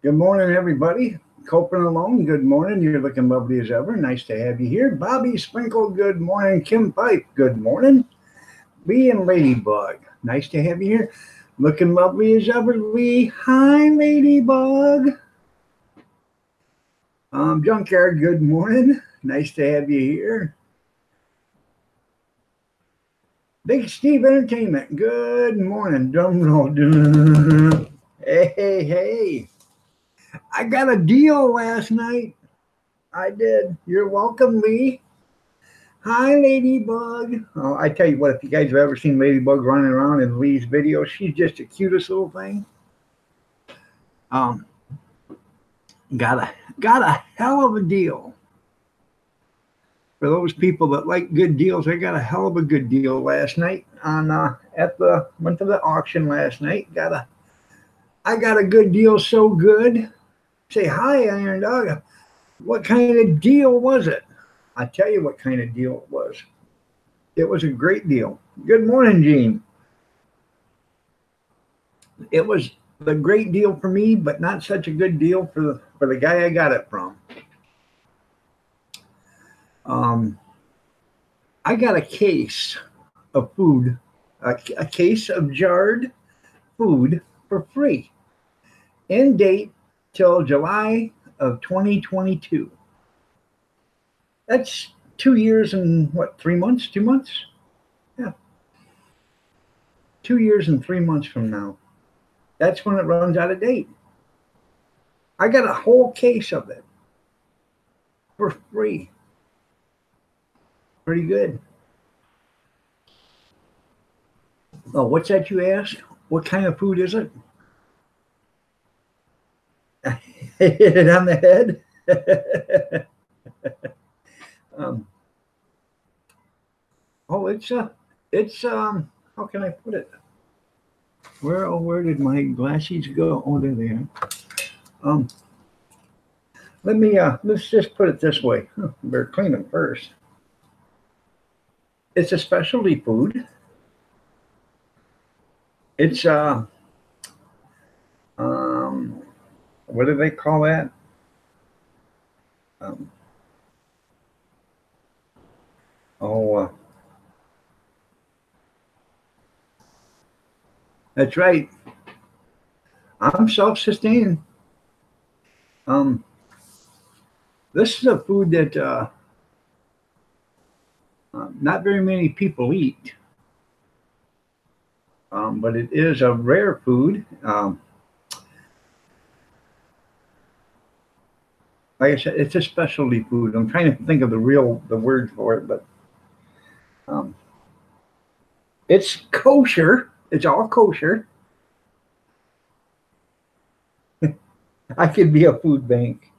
Good morning, everybody. Coping alone, good morning. You're looking lovely as ever. Nice to have you here. Bobby Sprinkle, good morning. Kim Pipe, good morning. Lee and Ladybug, nice to have you here. Looking lovely as ever, Lee. Hi, Ladybug. Junkyard, good morning. Nice to have you here. Big Steve Entertainment, good morning. Drum roll. Hey, hey, hey. I got a deal last night. I did. You're welcome, Lee. Hi, Ladybug. Oh, I tell you what, if you guys have ever seen Ladybug running around in Lee's video, she's just the cutest little thing. Um, got a hell of a deal. For those people that like good deals, I got a hell of a good deal last night on went to the auction last night. I got a good deal, so good. Say hi, Iron Dog. What kind of deal was it? I tell you what kind of deal it was. It was a great deal. Good morning, Gene. It was a great deal for me, but not such a good deal for the guy I got it from. Um, I got a case of food, a case of jarred food for free, in date till July of 2022. That's 2 years and what, 3 months? 2 months? Yeah, 2 years and 3 months from now. That's when it runs out of date. I got a whole case of it for free. Pretty good. Oh, what's that you ask? What kind of food is it? Hit it on the head. um, oh, it's how can I put it? Where did my glasses go? Oh, there they are. Um, let's just put it this way. Better clean them first. It's a specialty food. It's um, what do they call that? Um, oh, that's right. I'm self-sustained. Um, this is a food that not very many people eat, but it is a rare food. Like I said, it's a specialty food. I'm trying to think of the word for it, but um, it's kosher. It's all kosher. I could be a food bank.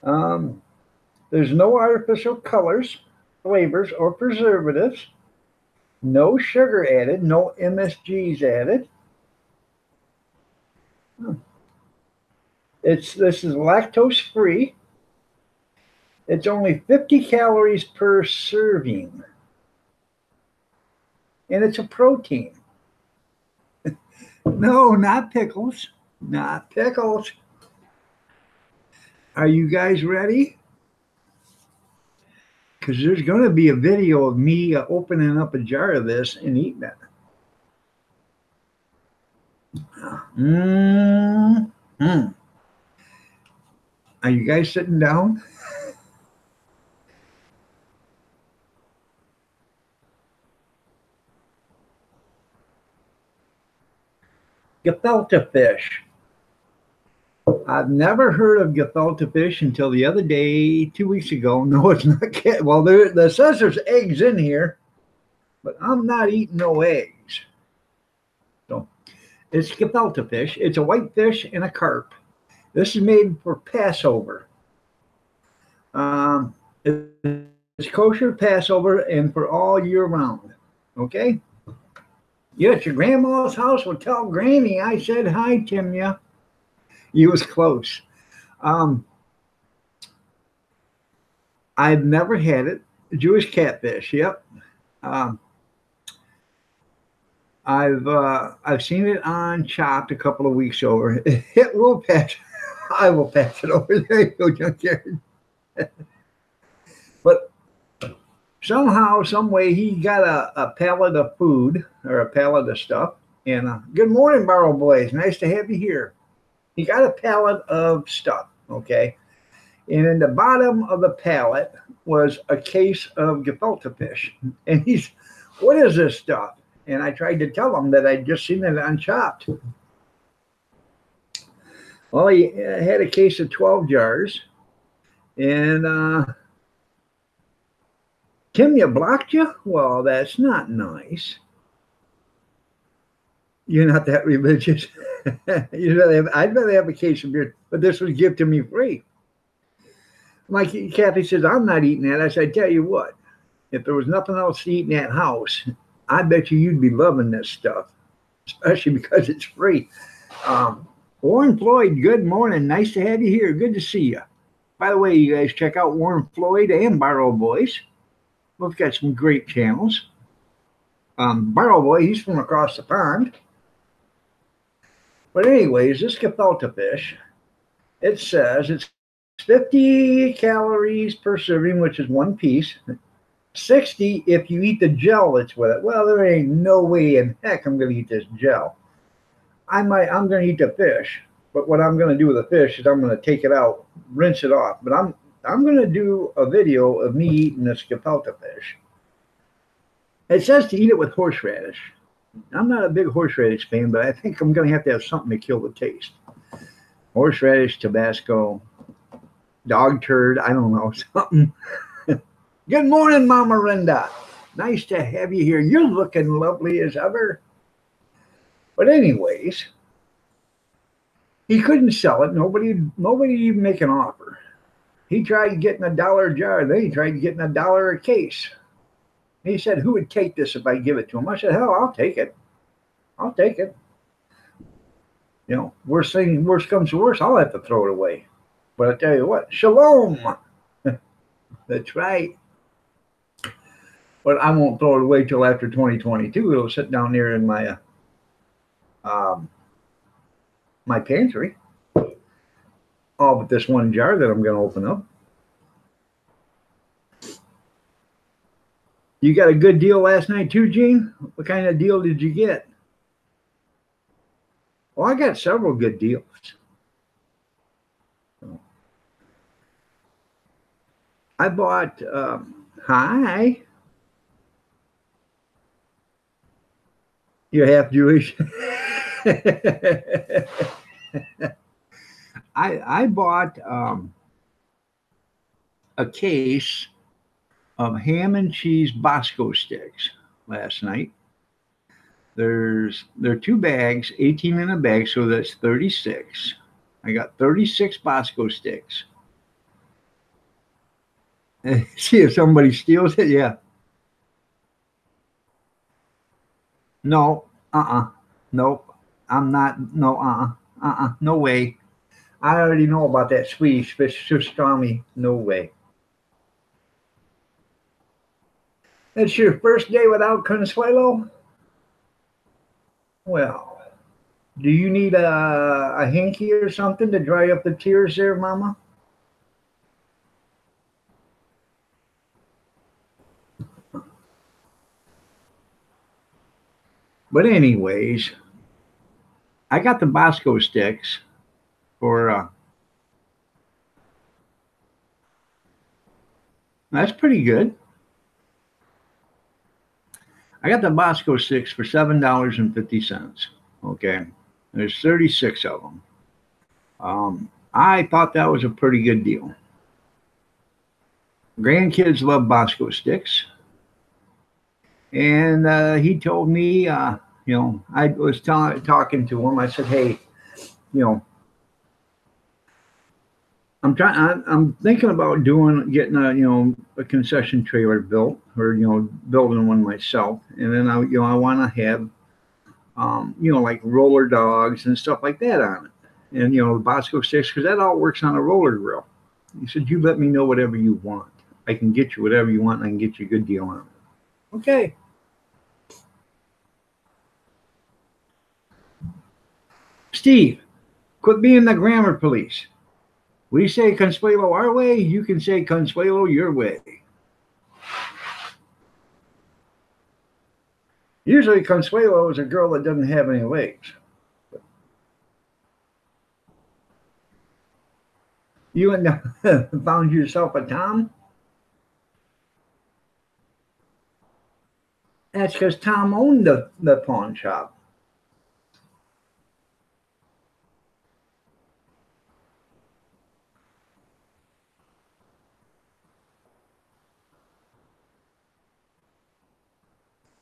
Um, there's no artificial colors, flavors, or preservatives. No sugar added. No MSGs added. This is lactose free. It's only 50 calories per serving, and it's a protein. No, not pickles. Not pickles. Are you guys ready? Because there's going to be a video of me opening up a jar of this and eating it. Mm-hmm. Are you guys sitting down? Gefilte fish. I've never heard of gefilte fish until the other day, 2 weeks ago. No, it's not. Well, there says there's eggs in here, but I'm not eating no eggs. So it's gefilte fish. It's a white fish and a carp. This is made for Passover. It's kosher Passover and for all year round. Okay? You at your grandma's house? Well, tell Granny I said hi, Timya. You was close. Um, I've never had it. Jewish catfish. Yep. Um, I've seen it on Chopped a couple of weeks over. It will pass. I will pass it over. There you go, Junkyard. But somehow, some way, he got a pallet of food or a pallet of stuff. And good morning, Barrel Boys. Nice to have you here. He got a pallet of stuff, okay? And in the bottom of the pallet was a case of gefilte fish. And he's, what is this stuff? And I tried to tell him that I'd just seen it on Chopped. Well, he had a case of 12 jars. And Kim, you blocked you? Well, that's not nice. You're not that religious. I'd rather have a case of beer, but this was given to me free. Like Kathy says, I'm not eating that. I said, I tell you what, if there was nothing else to eat in that house, I bet you'd be loving this stuff, especially because it's free. Warren Floyd, good morning. Nice to have you here. Good to see you. By the way, you guys check out Warren Floyd and Barrel Boys. Both got some great channels. Barrel Boy, he's from across the pond. But anyways, this gefilte fish, it says it's 50 calories per serving, which is one piece. 60 if you eat the gel that's with it. Well, there ain't no way in heck I'm going to eat this gel. I'm going to eat the fish, but what I'm going to do with the fish is I'm going to take it out, rinse it off. But I'm going to do a video of me eating this gefilte fish. It says to eat it with horseradish. I'm not a big horseradish fan, but I think I'm going to have something to kill the taste. Horseradish, Tabasco, dog turd, I don't know, something. Good morning, Mama Renda. Nice to have you here. You're looking lovely as ever. But anyways, he couldn't sell it. Nobody even make an offer. He tried getting $1 a jar. Then he tried getting $1 a case. He said, who would take this if I give it to him? I said, hell, I'll take it. I'll take it. You know, worst comes to worst, I'll have to throw it away. But I tell you what, shalom. That's right. But I won't throw it away till after 2022. It'll sit down there in my my pantry. All but this one jar that I'm going to open up. You got a good deal last night too, Gene? What kind of deal did you get? Well, I got several good deals. I bought, hi. You're half Jewish. I bought a case of ham and cheese Bosco sticks last night. There are 2 bags, 18 in a bag, so that's 36. I got 36 Bosco sticks. See if somebody steals it. Yeah. No. Nope. I'm not. No. No way. I already know about that Swedish fish pastrami. No way. It's your first day without Consuelo? Well, do you need a hanky or something to dry up the tears there, Mama? But anyways, I got the Bosco sticks for that's pretty good. I got the Bosco sticks for $7.50. Okay, there's 36 of them. I thought that was a pretty good deal. Grandkids love Bosco sticks, and he told me, you know, I was talking to him. I said, hey, you know, I'm thinking about getting a concession trailer built, or building one myself, and then I want to have like roller dogs and stuff like that on it, and the Bosco sticks, because that all works on a roller grill. He said, you let me know whatever you want. I can get you whatever you want, and I can get you a good deal on it. Okay. Steve, quit being the grammar police. We say Consuelo our way, you can say Consuelo your way. Usually Consuelo is a girl that doesn't have any legs. You found yourself a Tom? That's because Tom owned the pawn shop.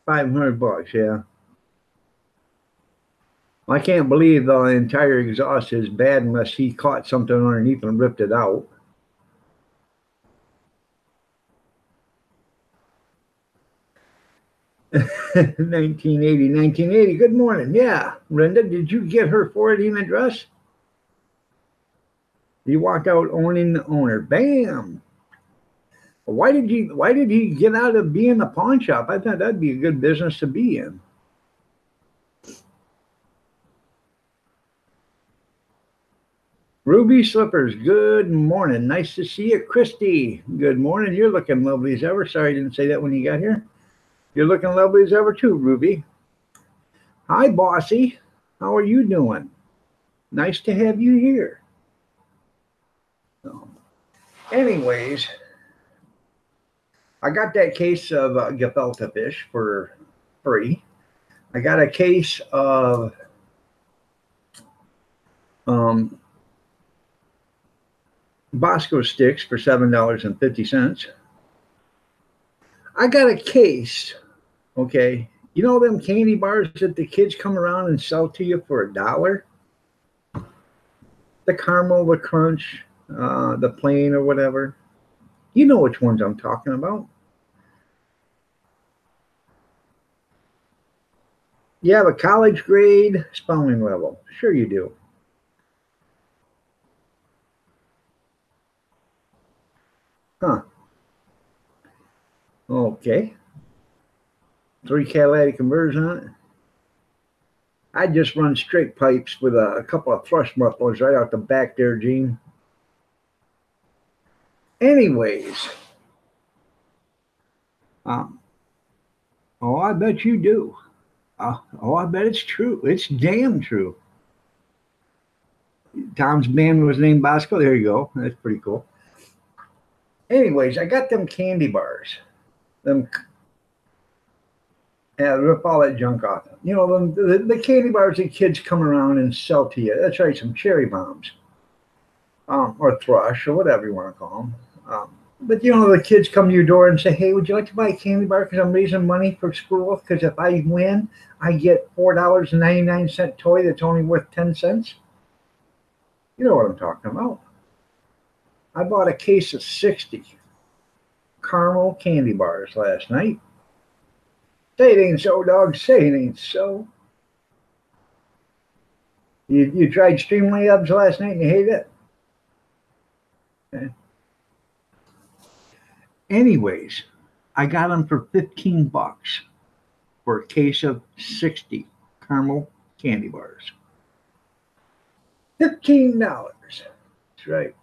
$500, yeah. I can't believe the entire exhaust is bad unless he caught something underneath and ripped it out. $1980. Good morning. Yeah, Brenda, did you get her forwarding address? He walked out owning the owner. Bam. Why did he get out of being a pawn shop? I thought that'd be a good business to be in. Ruby Slippers, good morning. Nice to see you. Christy, good morning. You're looking lovely as ever. Sorry I didn't say that when you got here. You're looking lovely as ever too, Ruby. Hi, Bossy. How are you doing? Nice to have you here. So, anyways, I got that case of gefilte fish for free. I got a case of Bosco sticks for $7.50. I got a case, okay. You know them candy bars that the kids come around and sell to you for $1? The caramel, the crunch, the plain or whatever. You know which ones I'm talking about. You have a college grade spelling level. Sure you do. Huh. Okay. 3 catalytic converters on it. I just run straight pipes with a couple of thrush mufflers right out the back there, Gene. Anyways. Oh, I bet you do. Oh, I bet it's true. It's damn true. Tom's band was named Bosco. There you go. That's pretty cool. Anyways, I got them candy bars. Them, rip all that junk off. You know, the candy bars that kids come around and sell to you. That's right, some cherry bombs. Or thrush, or whatever you want to call them. But, you know, the kids come to your door and say, hey, would you like to buy a candy bar because I'm raising money for school? Because if I win, I get $4.99 toy that's only worth 10 cents. You know what I'm talking about. I bought a case of 60 caramel candy bars last night. Say it ain't so, dog. Say it ain't so. You tried stream layups last night and you hated it? Okay. Anyways, I got them for $15 for a case of 60 caramel candy bars. $15. That's right.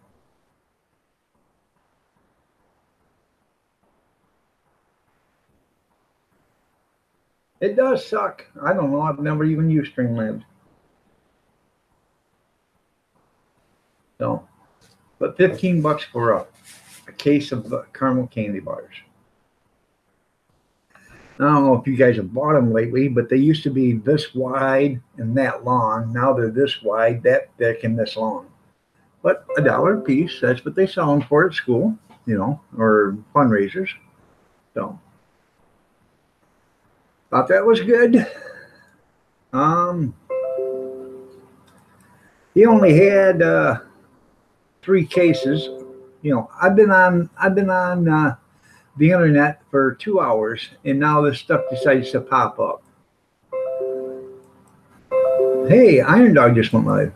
It does suck. I don't know. I've never even used Streamlabs. So, but $15 for a case of caramel candy bars. I don't know if you guys have bought them lately, but they used to be this wide and that long. Now they're this wide, that thick, and this long. But $1 a piece, that's what they sell them for at school, you know, or fundraisers. So, thought that was good. He only had 3 cases. You know, I've been on the internet for 2 hours, and now this stuff decides to pop up. Hey, Iron Dog just went live.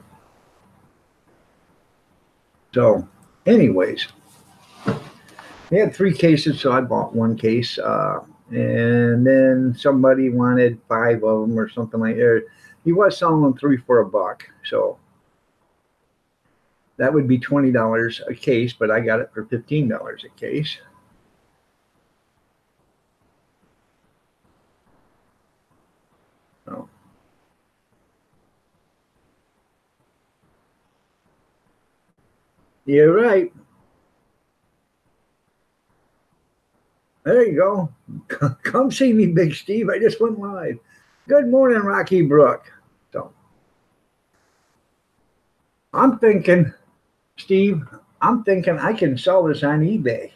So, anyways, they had 3 cases, so I bought 1 case. And then somebody wanted 5 of them or something like that. He was selling them 3 for a buck, so that would be $20 a case, but I got it for $15 a case. So. You're right. There you go. Come see me, Big Steve. I just went live. Good morning, Rocky Brook. So I'm thinking, Steve, I'm thinking I can sell this on eBay.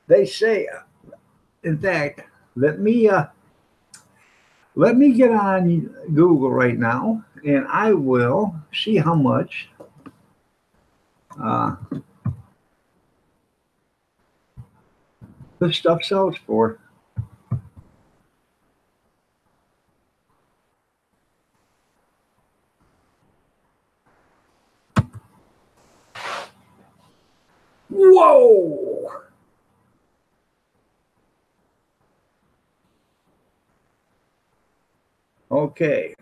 They say, in fact, let me get on Google right now, and I will see how much this stuff sells for. Whoa! Okay.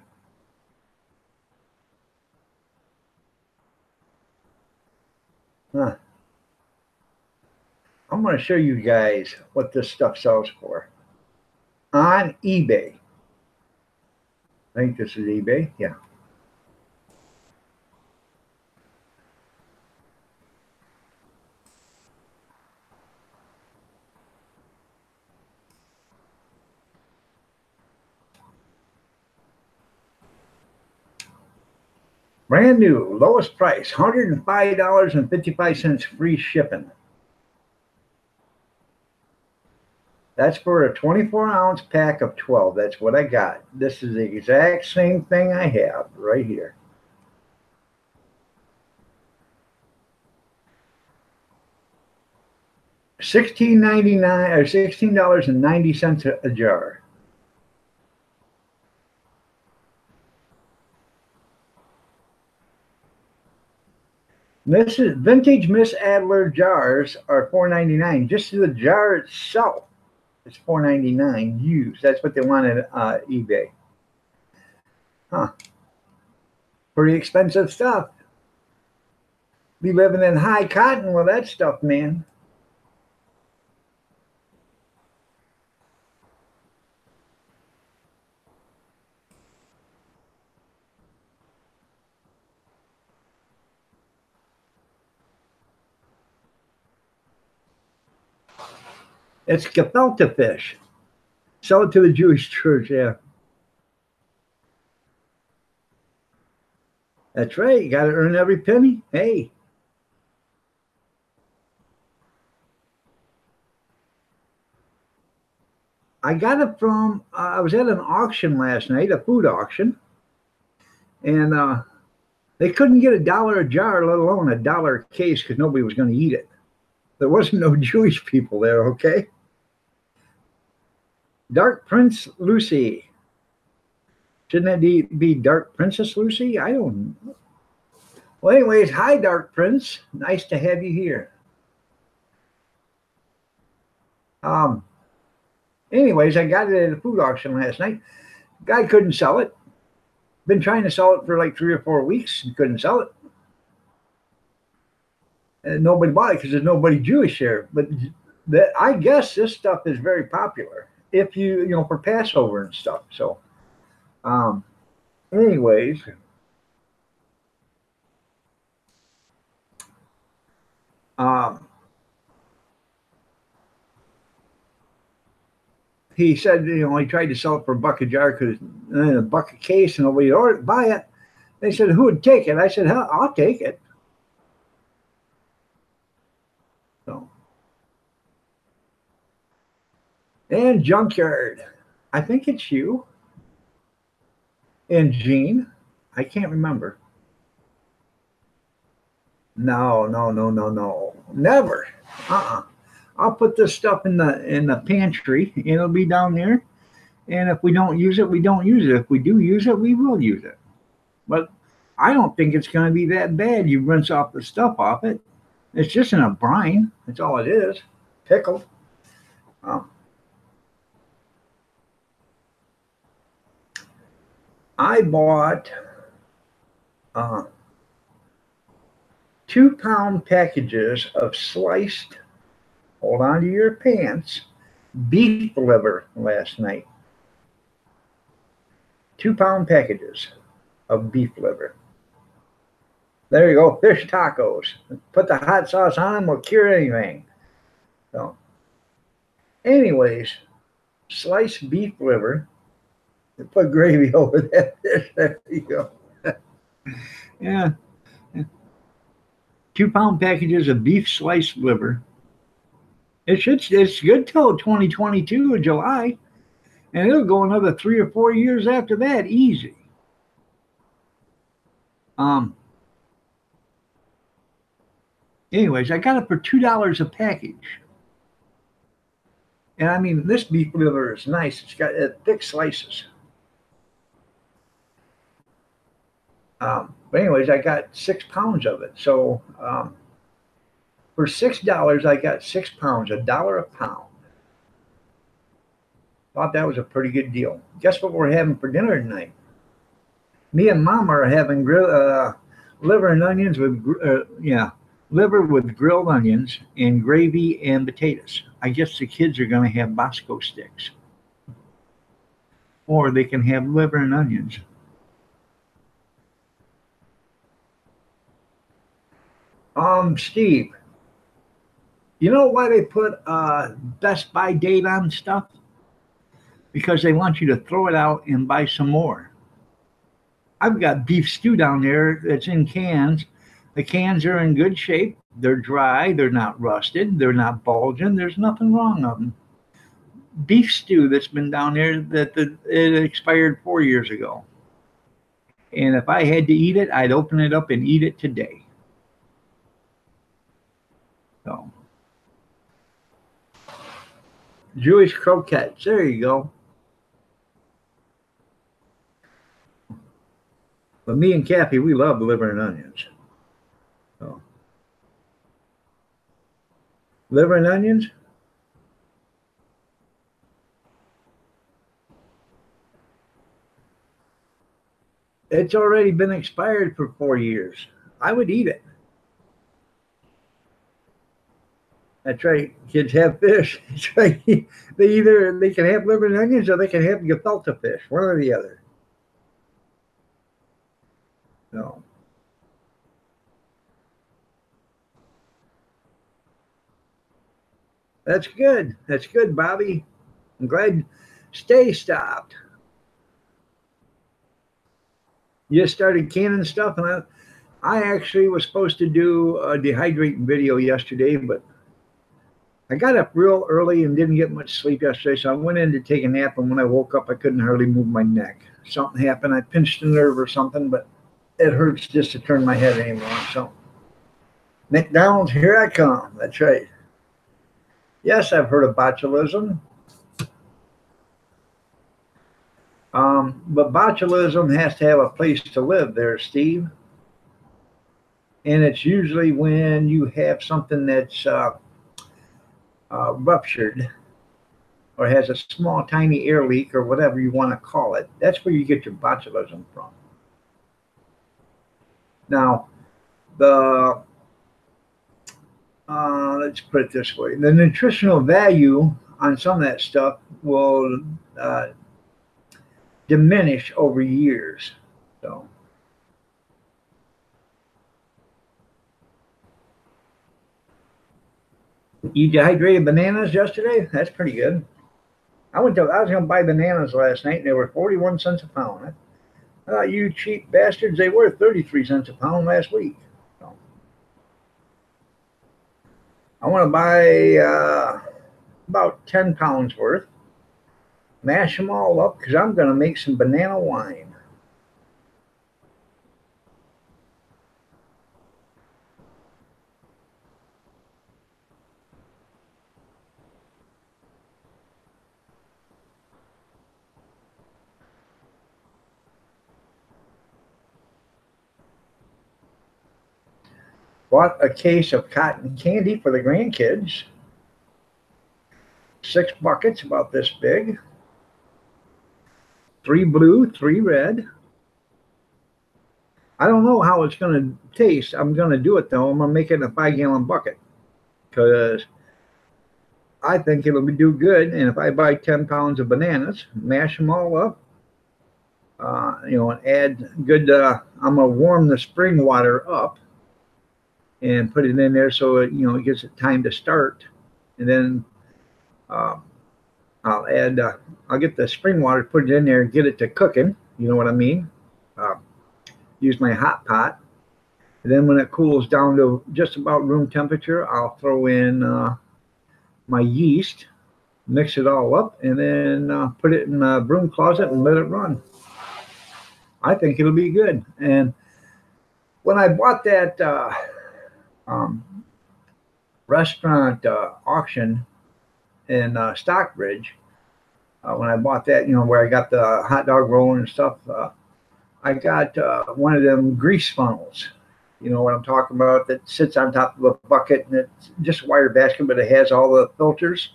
Huh. I'm going to show you guys what this stuff sells for on eBay. I think this is eBay. Yeah. Brand new, lowest price, $105.55 free shipping. That's for a 24-ounce pack of 12. That's what I got. This is the exact same thing I have right here. $16.99 or $16.90 a jar. This is vintage Miss Adler jars are $4.99. Just the jar itself is $4.99 used. That's what they want at eBay. Huh. Pretty expensive stuff. Be living in high cotton with that stuff, man. It's gefilte fish. Sell it to the Jewish church, yeah. That's right. You got to earn every penny. Hey. I got it from, I was at an auction last night, a food auction, and they couldn't get $1 a jar, let alone $1 a case, because nobody was going to eat it. There wasn't no Jewish people there, okay? Dark Prince Lucy. Shouldn't that be Dark Princess Lucy? I don't know. Well, anyways, hi, Dark Prince. Nice to have you here. Anyways, I got it at a food auction last night. Guy couldn't sell it. Been trying to sell it for like 3 or 4 weeks and couldn't sell it. And nobody bought it because there's nobody Jewish there. But I guess this stuff is very popular if you know, for Passover and stuff. So, anyways. He said, you know, he tried to sell it for a buck a jar because a buck a case, and nobody would buy it. They said, who would take it? I said, hell, I'll take it. So, and Junkyard, I think it's you and Gene. I can't remember. No, never. I'll put this stuff in the pantry, and it'll be down there. And if we don't use it, we don't use it. If we do use it, we will use it. But I don't think it's going to be that bad. You rinse off the stuff off it. It's just in a brine. That's all it is. Pickled. I bought 2-pound packages of sliced, hold on to your pants, beef liver last night. 2-pound packages of beef liver. There you go, fish tacos. Put the hot sauce on them, will cure anything. So, anyways, sliced beef liver. Put gravy over that fish. There you go. Yeah. 2-pound packages of beef sliced liver. It's good till 2022 in July, and it'll go another 3 or 4 years after that, easy. Anyways, I got it for $2 a package. And I mean, this beef liver is nice. It's got thick slices. But anyways, I got 6 pounds of it. So for $6, I got 6 pounds, $1 a pound. Thought that was a pretty good deal. Guess what we're having for dinner tonight? Me and Mom are having liver and onions with liver with grilled onions and gravy and potatoes. I guess the kids are going to have Bosco sticks, or they can have liver and onions. Steve, you know why they put Best By date on stuff? Because they want you to throw it out and buy some more. I've got beef stew down there that's in cans. The cans are in good shape. They're dry. They're not rusted. They're not bulging. There's nothing wrong with them. Beef stew that's been down there it expired 4 years ago. And if I had to eat it, I'd open it up and eat it today. So, Jewish croquettes. There you go. But me and Kathy, we love liver and onions. So, liver and onions. It's already been expired for 4 years. I would eat it. That's right. Kids have fish. That's right. They can have liver and onions, or they can have gefilte fish, one or the other. So, that's good. That's good, Bobby. I'm glad. Stay stopped. You just started canning stuff, and I actually was supposed to do a dehydrating video yesterday, but I got up real early and didn't get much sleep yesterday, so I went in to take a nap, and when I woke up, I couldn't hardly move my neck. Something happened. I pinched a nerve or something, but it hurts just to turn my head anymore. So, McDonald's, here I come. That's right. Yes, I've heard of botulism. But botulism has to have a place to live there, Steve. And it's usually when you have something that's ruptured or has a small, tiny air leak or whatever you want to call it. That's where you get your botulism from. Now, let's put it this way. The nutritional value on some of that stuff will diminish over years. So, you dehydrated bananas yesterday? That's pretty good. I was going to buy bananas last night, and they were 41 cents a pound. I thought, you cheap bastards, they were 33 cents a pound last week. So, I want to buy about 10 pounds worth. Mash them all up, because I'm going to make some banana wine. Bought a case of cotton candy for the grandkids. 6 buckets about this big. 3 blue, 3 red. I don't know how it's going to taste. I'm going to do it though. I'm going to make it in a 5-gallon bucket because I think it'll do good. And if I buy 10 pounds of bananas, mash them all up, and add good. I'm gonna warm the spring water up and put it in there so it gives it time to start, and then uh, I'll add. I'll get the spring water, put it in there, and get it to cooking. You know what I mean? Uh, Use my hot pot, and then when it cools down to just about room temperature, I'll throw in my yeast, mix it all up, and then put it in a broom closet and let it run. I think it'll be good. And when I bought that um, restaurant auction in Stockbridge, when I bought that, where I got the hot dog roll and stuff, I got one of them grease funnels. You know what I'm talking about? That sits on top of a bucket and it's just a wire basket, but it has all the filters.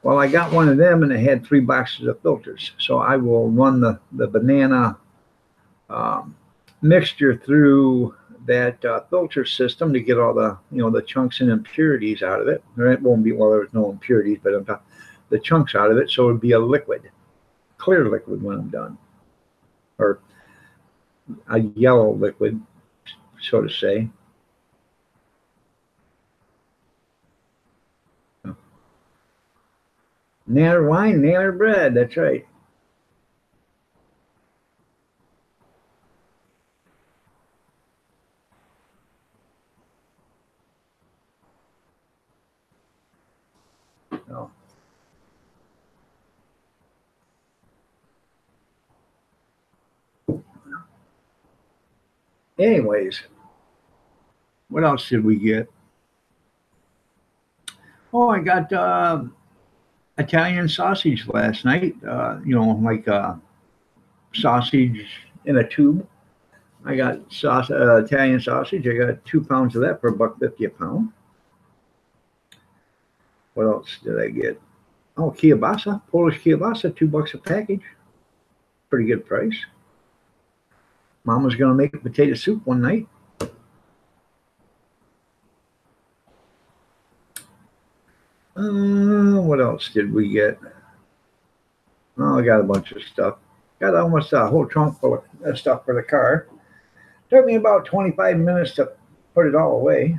Well, I got one of them and it had 3 boxes of filters. So I will run the banana mixture through that filter system to get all the chunks and impurities out of it. It won't be, well, there's no impurities, but I'm talking the chunks out of it. So it'd be a liquid, clear liquid when I'm done, or a yellow liquid, so to say. Nanner wine, nanner bread. That's right. No. Anyways, what else did we get? Oh, I got Italian sausage last night. Like sausage in a tube. I got Italian sausage. I got 2 pounds of that for $1.50 a pound. What else did I get? Oh, kielbasa, Polish kielbasa, $2 a package. Pretty good price. Mom was going to make potato soup one night. What else did we get? Oh, I got a bunch of stuff. Got almost a whole trunk full of stuff for the car. Took me about 25 minutes to put it all away.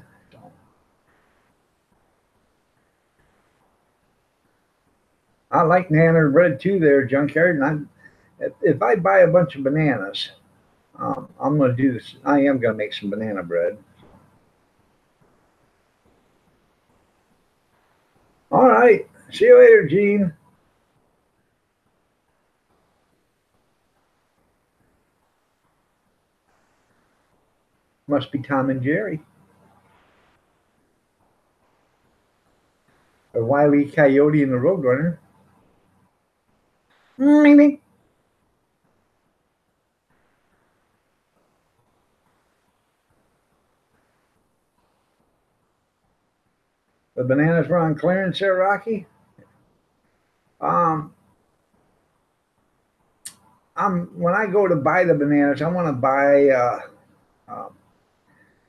I like nanner bread too there, Junkyard. And if I buy a bunch of bananas, I'm going to do this. I am going to make some banana bread. All right. See you later, Gene. Must be Tom and Jerry. Or Wile E. Coyote and the Roadrunner. Maybe. The bananas were on clearance there, Rocky. Um, when I go to buy the bananas, I want to buy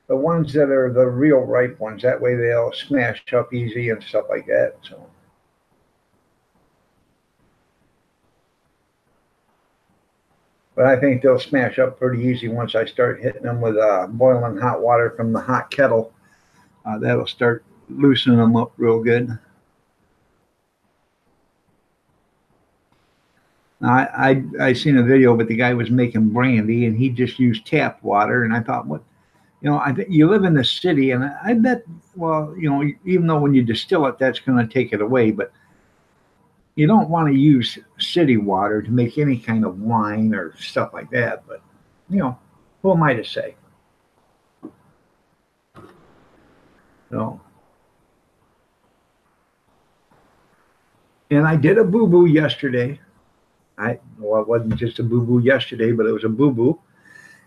the ones that are the real ripe ones. That way they'll smash up easy and stuff like that. So, but I think they'll smash up pretty easy once I start hitting them with boiling hot water from the hot kettle. That'll start loosening them up real good. I seen a video, but the guy was making brandy and he just used tap water, and I thought, what, I think you live in the city, and I bet, well, even though when you distill it, that's going to take it away, but you don't want to use city water to make any kind of wine or stuff like that. But who am I to say? No. And I did a boo boo yesterday. Well, it wasn't just a boo boo yesterday, but it was a boo boo.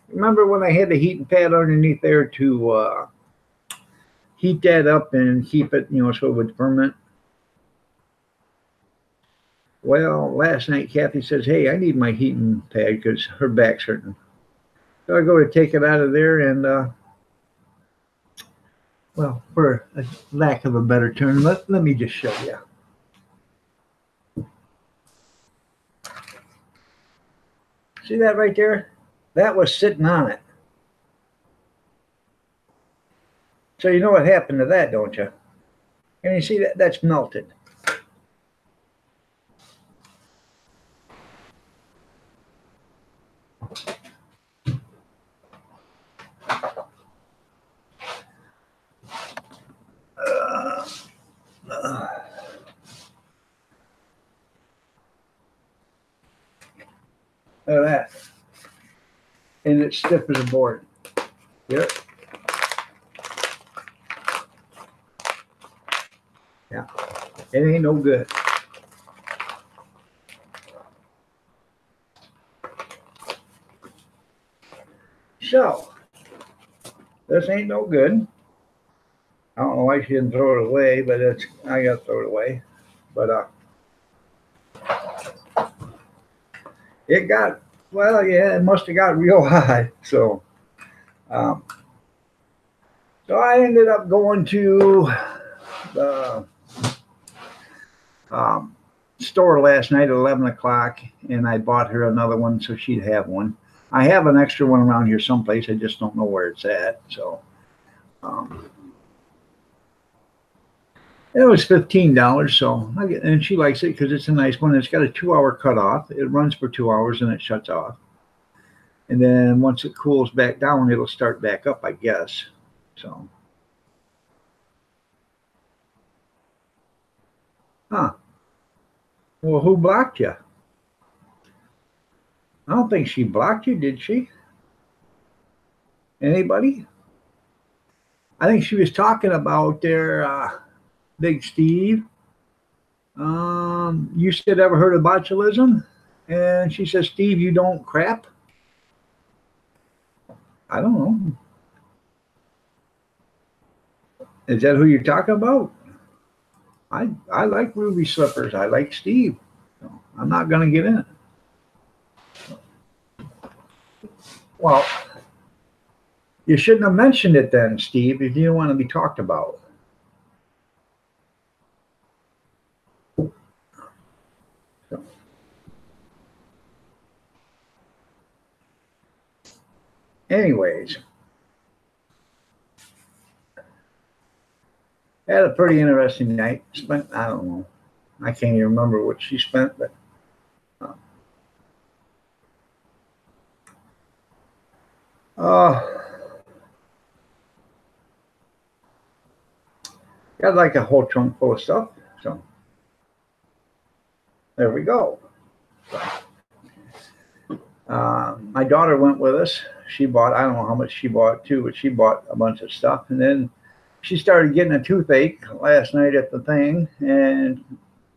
Remember when I had the heating pad underneath there to heat that up and keep it, so it would ferment? Well, last night Kathy says, "Hey, I need my heating pad because her back's hurting." So I go to take it out of there, and well, for a lack of a better term, let me just show you. See that right there? That was sitting on it. So you know what happened to that, don't you? And you see that that's melted. Look at that. And it's stiff as a board. Yep. Yeah. It ain't no good. So, this ain't no good. I don't know why she didn't throw it away, but I gotta throw it away. But it got, well, yeah, it must have got real high. So I ended up going to the store last night at 11 o'clock, and I bought her another one so she'd have one. I have an extra one around here someplace. I just don't know where it's at. So it was $15. So and she likes it because it's a nice one. It's got a 2-hour cutoff. It runs for 2 hours and it shuts off. And then once it cools back down, it'll start back up, I guess. So, huh. Well, who blocked you? I don't think she blocked you, did she? Anybody? I think she was talking about their Big Steve. You said, ever heard of botulism? And she says, Steve, you don't crap? I don't know. Is that who you're talking about? I like Ruby Slippers. I like Steve. So I'm not going to get in it. Well, you shouldn't have mentioned it then, Steve, if you didn't want to be talked about. So. Anyways, had a pretty interesting night. Spent, I don't know, I can't even remember what she spent, but got like a whole trunk full of stuff. So there we go. My daughter went with us. She bought, I don't know how much she bought too, but she bought a bunch of stuff. And then she started getting a toothache last night at the thing. And,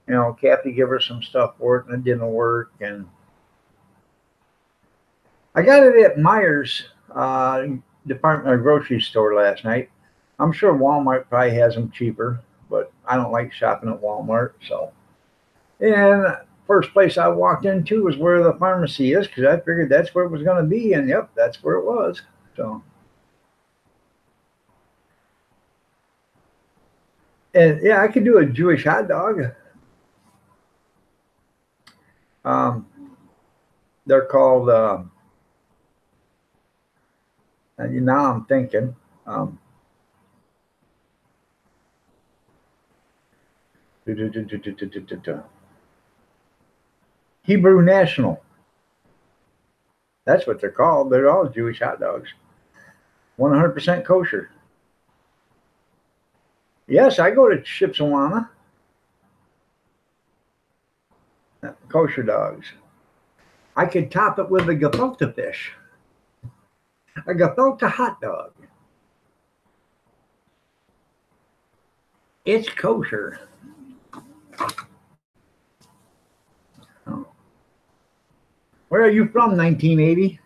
you know, Kathy gave her some stuff for it and it didn't work. And I got it at Myers department or grocery store last night. I'm sure Walmart probably has them cheaper, but I don't like shopping at Walmart. So, and first place I walked into was where the pharmacy is because I figured that's where it was going to be. And yep, that's where it was. So, and yeah, I could do a Jewish hot dog. They're called, and now I'm thinking, Hebrew National. That's what they're called. They're all Jewish hot dogs. 100% kosher. Yes, I go to Chips Awana. Kosher dogs. I could top it with a gefilte fish. A gefilte hot dog. It's kosher. Oh. Where are you from, 1980?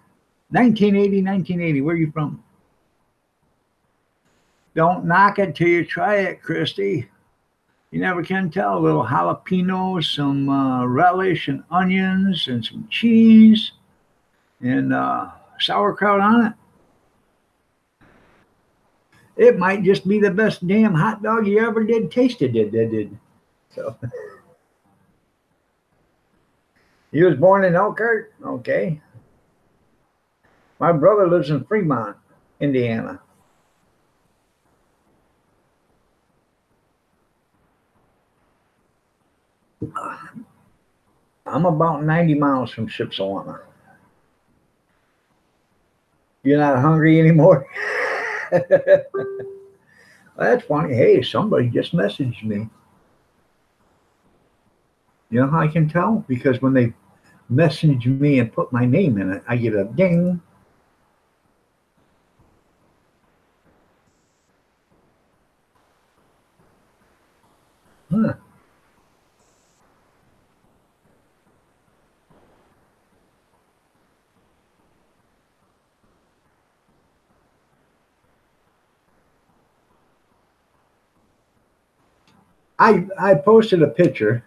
1980. Where are you from? Don't knock it till you try it, Christy. You never can tell. A little jalapeno, some relish and onions and some cheese. And sauerkraut on it. It might just be the best damn hot dog you ever tasted. So he was born in Elkhart. Okay. My brother lives in Fremont, Indiana. I'm about 90 miles from Shipshewana. You're not hungry anymore? That's funny. Hey, somebody just messaged me. You know how I can tell? Because when they message me and put my name in it, I get a ding. Huh. I posted a picture.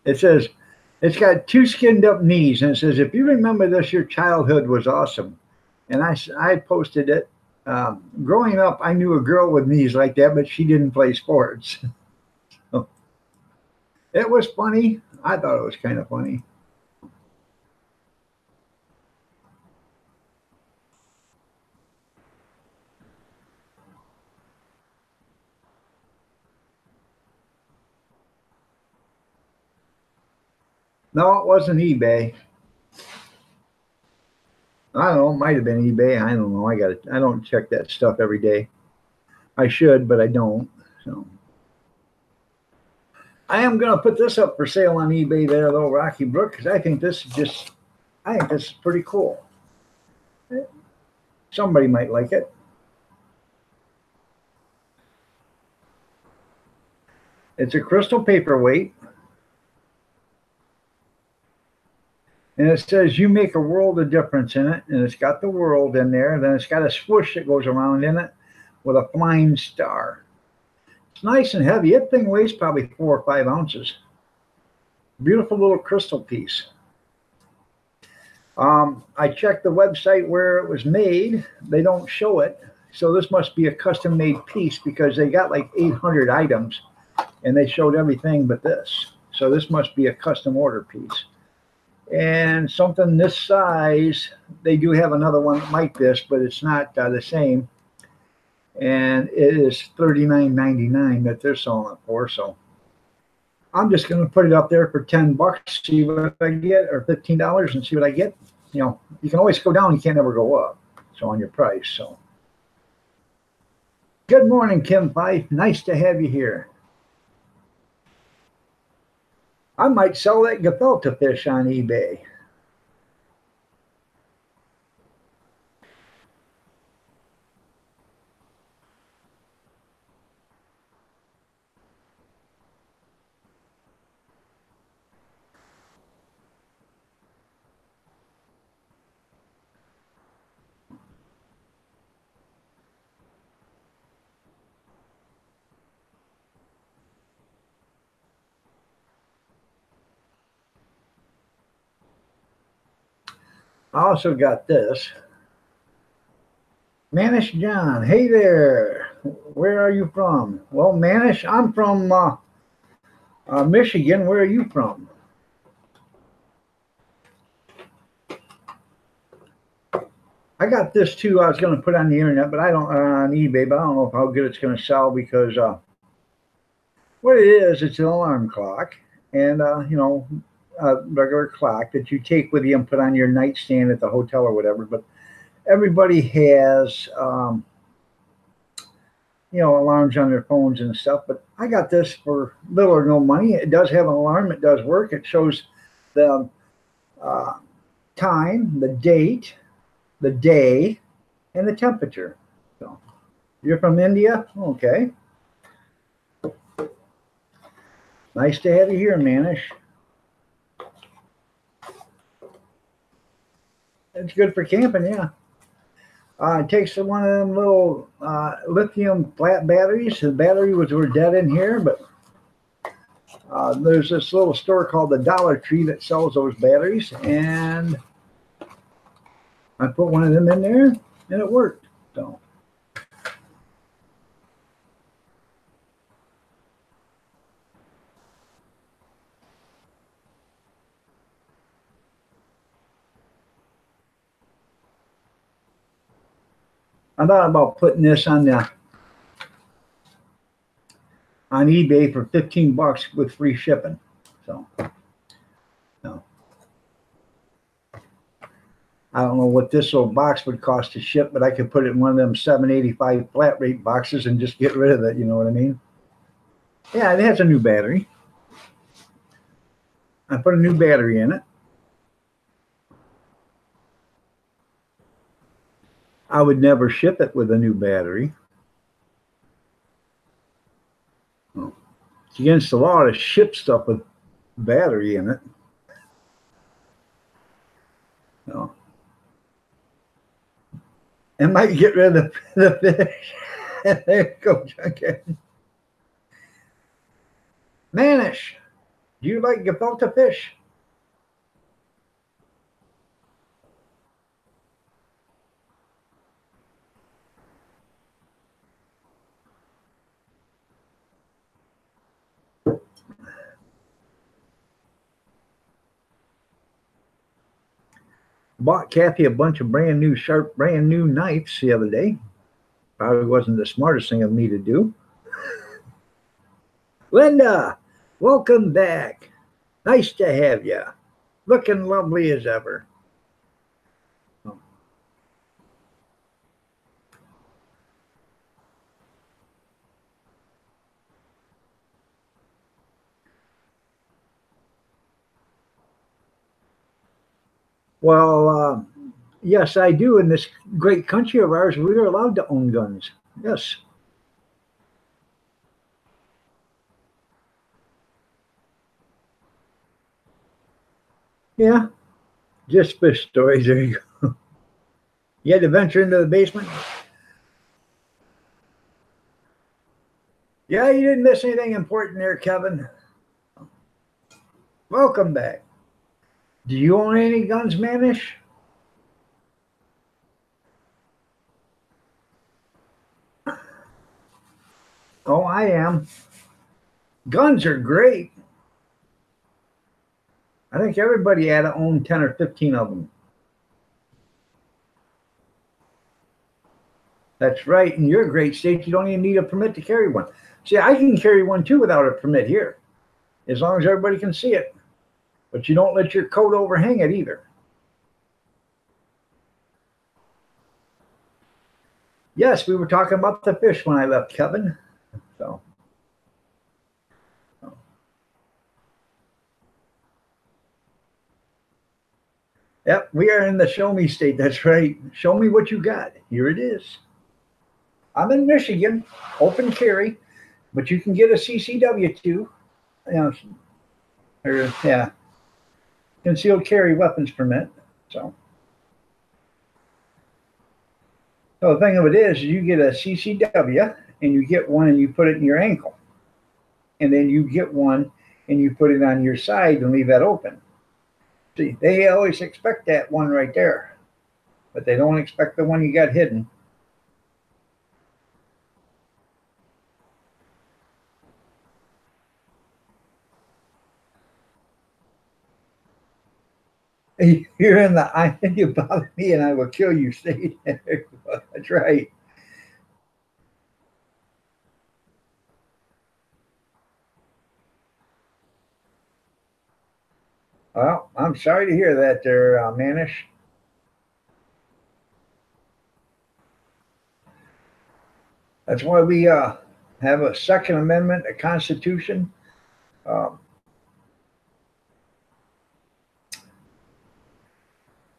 It says, it's got two skinned up knees, and it says, if you remember this, your childhood was awesome. And I posted it. Growing up, I knew a girl with knees like that, but she didn't play sports. So, it was funny. I thought it was kind of funny. No, it wasn't eBay. I don't know. It might have been eBay. I don't know. I don't check that stuff every day. I should, but I don't. So I am going to put this up for sale on eBay there, though, Rocky Brook, because I think this is pretty cool. Somebody might like it. It's a crystal paperweight. And it says, you make a world of difference in it. And it's got the world in there. And then it's got a swoosh that goes around in it with a flying star. It's nice and heavy. That thing weighs probably 4 or 5 ounces. Beautiful little crystal piece. I checked the website where it was made. They don't show it. So this must be a custom made piece because they got like 800 items and they showed everything but this. So this must be a custom order piece. And something this size, they do have another one like this, but it's not the same. And it is $39.99 that they're selling it for. So I'm just going to put it up there for $10, see what I get, or $15 and see what I get. You know, you can always go down, you can't ever go up. So on your price. So good morning, Kim Fife. Nice to have you here. I might sell that gefilte fish on eBay. I also got this. Manish John, hey there. Where are you from? Well, Manish, I'm from Michigan. Where are you from? I got this too. I was going to put on the internet, but I don't on eBay. But I don't know how good it's going to sell because what it is, it's an alarm clock, and you know, a regular clock that you take with you and put on your nightstand at the hotel or whatever. But everybody has, you know, alarms on their phones and stuff. But I got this for little or no money. It does have an alarm. It does work. It shows the time, the date, the day, and the temperature. So you're from India? Okay. Nice to have you here, Manish. It's good for camping, yeah. It takes one of them little lithium flat batteries. The batteries were dead in here, but there's this little store called the Dollar Tree that sells those batteries, and I put one of them in there and it worked. So I thought about putting this on eBay for 15 bucks with free shipping. So no. I don't know what this little box would cost to ship, but I could put it in one of them 785 flat rate boxes and just get rid of it. You know what I mean? Yeah, it has a new battery. I put a new battery in it. I would never ship it with a new battery. It's against the law to ship stuff with battery in it. No. It might get rid of the fish. There you go, okay. Manish, do you like gefilte fish? Bought Kathy a bunch of brand new sharp, brand new knives the other day. Probably wasn't the smartest thing of me to do. Linda, welcome back. Nice to have you. Looking lovely as ever. Well, yes, I do. In this great country of ours, we are allowed to own guns. Yes. Yeah. Just fish stories. There you go. You had to venture into the basement? Yeah, you didn't miss anything important there, Kevin. Welcome back. Do you own any guns, Manish? Oh, I am. Guns are great. I think everybody had to own 10 or 15 of them. That's right. In your great state, you don't even need a permit to carry one. See, I can carry one too without a permit here, as long as everybody can see it. But you don't let your coat overhang it either. Yes, we were talking about the fish when I left, Kevin. So, yep, we are in the show me state. That's right. Show me what you got. Here it is. I'm in Michigan, open carry, but you can get a CCW too. You know, or yeah, concealed carry weapons permit. So, so the thing of it is, you get a CCW and you get one and you put it in your ankle, and then you get one and you put it on your side and leave that open. See, they always expect that one right there, but they don't expect the one you got hidden. You're in the I think you bother me and I will kill you state. That's right. Well, I'm sorry to hear that there, Manish. That's why we have a Second Amendment, a Constitution. Um,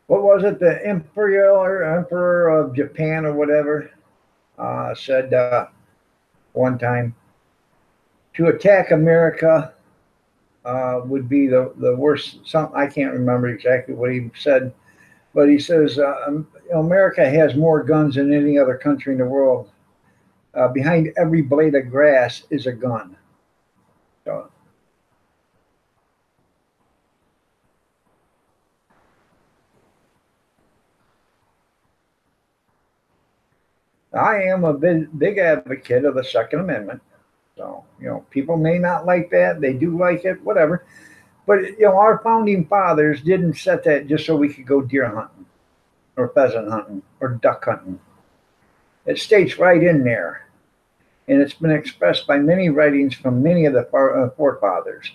what was it? The Imperial or Emperor of Japan or whatever said one time to attack America would be the worst. Some I can't remember exactly what he said, but he says America has more guns than any other country in the world. Behind every blade of grass is a gun. So, I am a big advocate of the Second Amendment. So, people may not like that. They do like it, whatever. But, our founding fathers didn't set that just so we could go deer hunting or pheasant hunting or duck hunting. It states right in there. And it's been expressed by many writings from many of the forefathers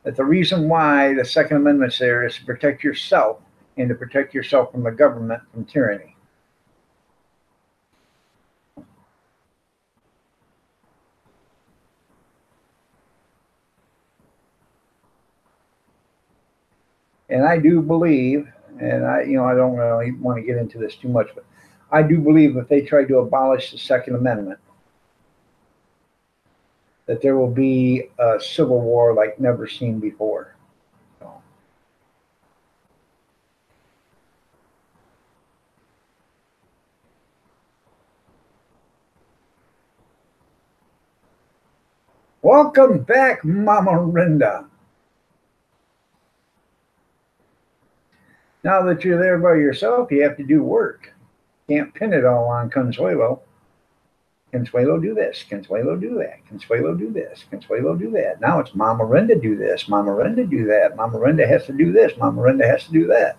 that the reason why the Second Amendment's there is to protect yourself and to protect yourself from the government, from tyranny. And I do believe, and I don't really want to get into this too much, but I do believe if they tried to abolish the Second Amendment, that there will be a civil war like never seen before. So, welcome back, Mama Rinda. Now that you're there by yourself, you have to do work. Can't pin it all on Consuelo. Consuelo do this, Consuelo do that, Consuelo do this, Consuelo do that. Now it's Mama Rinda do this, Mama Rinda do that, Mama Rinda has to do this, Mama Rinda has to do that.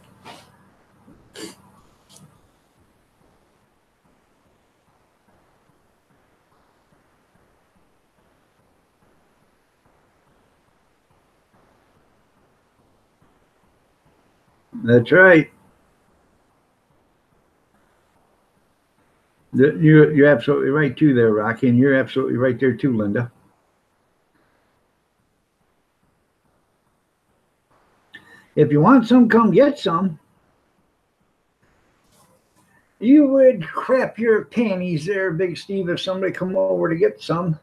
That's right. You're absolutely right too there, Rocky, and you're absolutely right there too, Linda. If you want some, come get some. You would crap your panties there, Big Steve, if somebody come over to get some.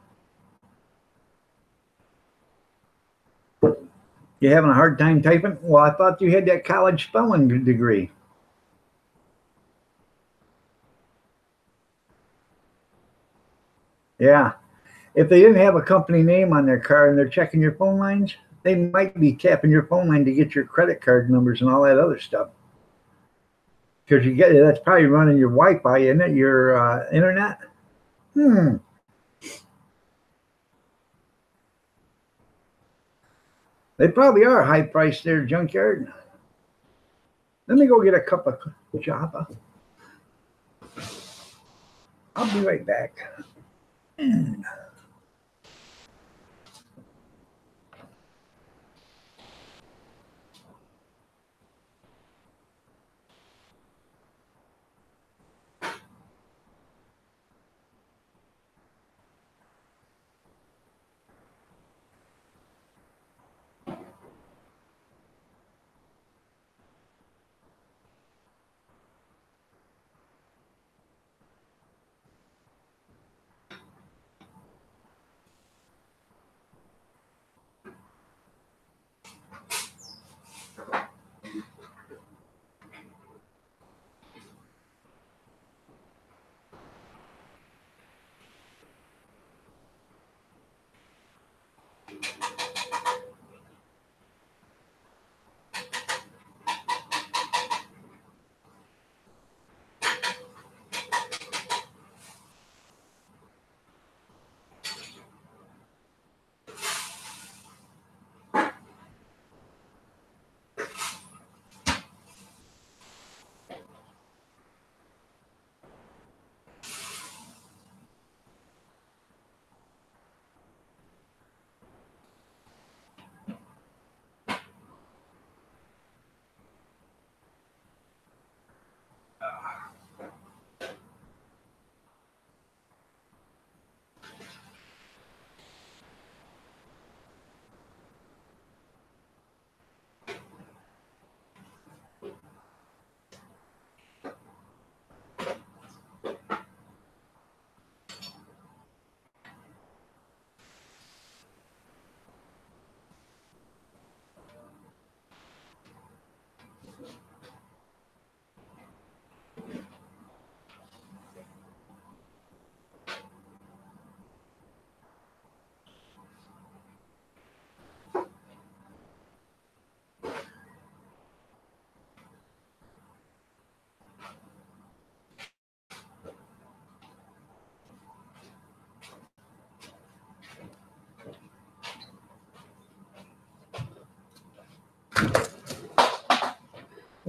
You having a hard time typing? Well, I thought you had that college spelling degree. Yeah. If they didn't have a company name on their car and they're checking your phone lines, they might be tapping your phone line to get your credit card numbers and all that other stuff. Because that's probably running your Wi-Fi, isn't it? Your internet. Hmm. They probably are high priced there, junkyard. Let me go get a cup of Java. I'll be right back.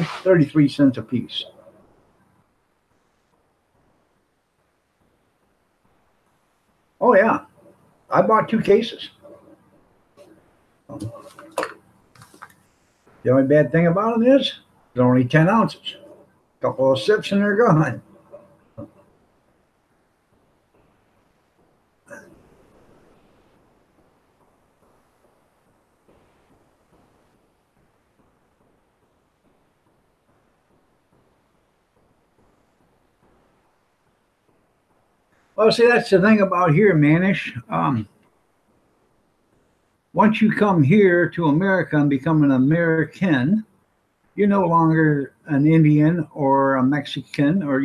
think 33 cents a piece. Oh yeah, I bought 2 cases. The only bad thing about them is they're only 10 ounces. A couple of sips and they're gone. Well, see, that's the thing about here, Manish. Once you come here to America and become an American, you're no longer an Indian or a Mexican or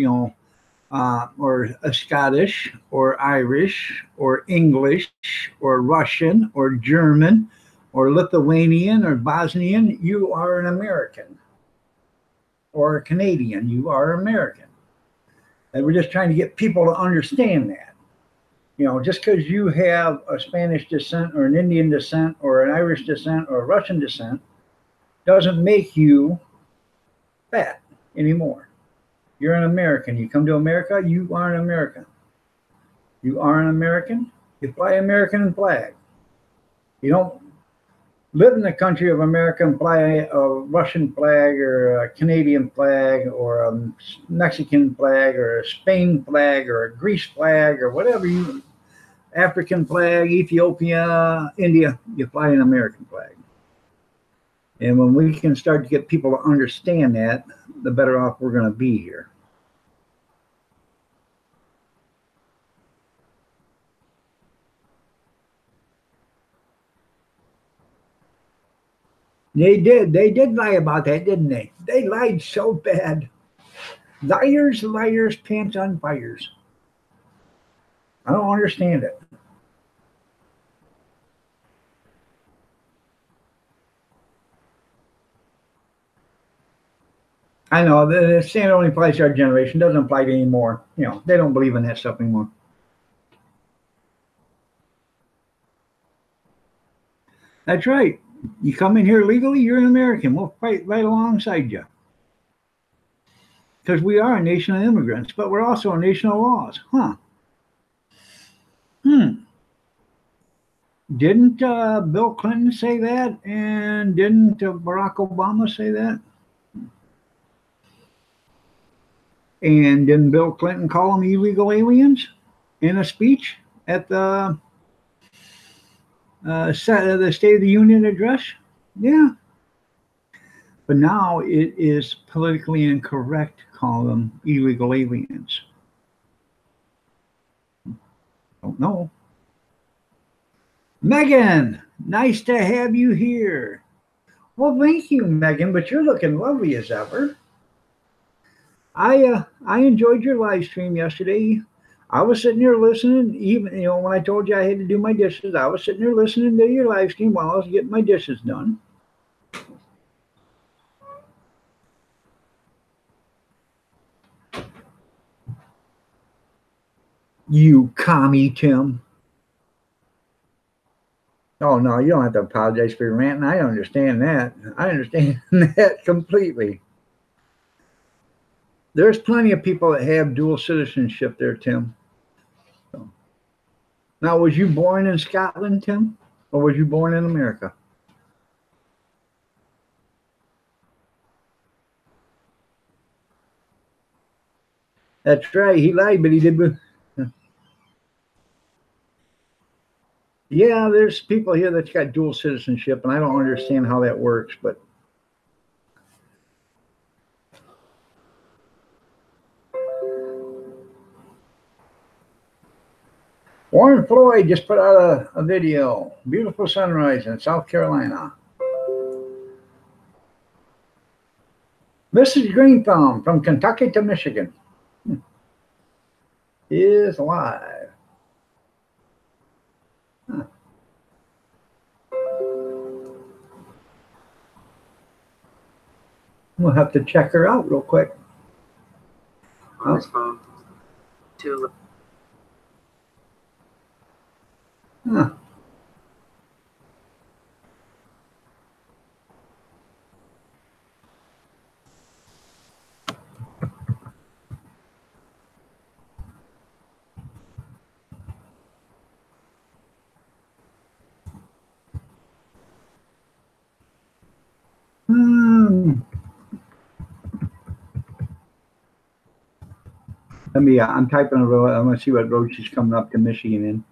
or a Scottish or Irish or English or Russian or German or Lithuanian or Bosnian. You are an American. or a Canadian. You are American. And we're just trying to get people to understand that. You know, just because you have a Spanish descent or an Indian descent or an Irish descent or a Russian descent doesn't make you fat anymore. You're an American. You come to America, you are an American. You are an American. You fly American flag. You don't live in the country of America and fly a Russian flag or a Canadian flag or a Mexican flag or a Spain flag or a Greece flag or whatever you, African flag, Ethiopia, India, you fly an American flag. And when we can start to get people to understand that, the better off we're going to be here. They did. They did lie about that, didn't they? They lied so bad. Liars, liars, pants on fires. I don't understand it. I know the saying only applies to our generation, doesn't apply to anymore. You know, they don't believe in that stuff anymore. That's right. You come in here legally, you're an American. We'll fight right alongside you. Because we are a nation of immigrants, but we're also a nation of laws. Huh. Didn't Bill Clinton say that? And didn't Barack Obama say that? And didn't Bill Clinton call them illegal aliens in a speech at the State of the Union address? Yeah. But now it is politically incorrect to call them illegal aliens. Don't know. Megan, nice to have you here. Well, thank you, Megan, but you're looking lovely as ever. I enjoyed your live stream yesterday. I was sitting there listening, even when I told you I had to do my dishes, I was sitting there listening to your live stream while I was getting my dishes done. You commie, Tim. Oh no, you don't have to apologize for your ranting. I understand that. I understand that completely. There's plenty of people that have dual citizenship there, Tim. So. Now, was you born in Scotland, Tim? Or was you born in America? That's right. He lied, but he did. Yeah, there's people here that's got dual citizenship, and I don't understand how that works, but Warren Floyd just put out a video. Beautiful sunrise in South Carolina. Mrs. Greenthumb from Kentucky to Michigan is live. Huh. We'll have to check her out real quick. On his phone. To Huh. Let me. I'm typing a road. I'm gonna see what road she's coming up to Michigan in.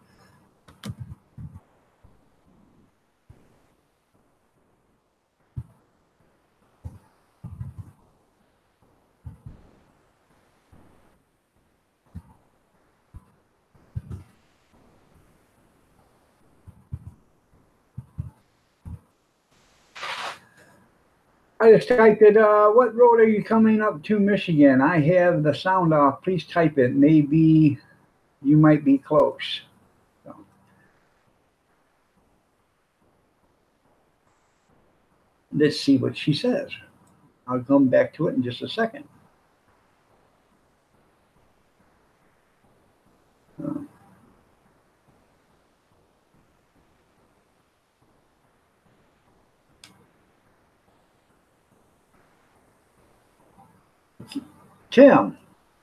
I just typed it. What road are you coming up to Michigan? I have the sound off. Please type it. Maybe you might be close. So. Let's see what she says. I'll come back to it in just a second.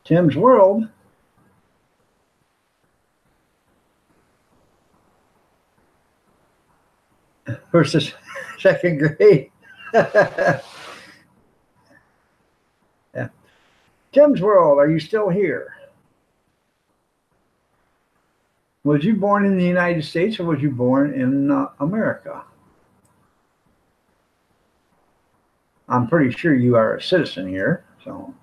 Tim's World. Versus second grade. Yeah. Tim's World, are you still here? Was you born in the United States or was you born in America? I'm pretty sure you are a citizen here, so.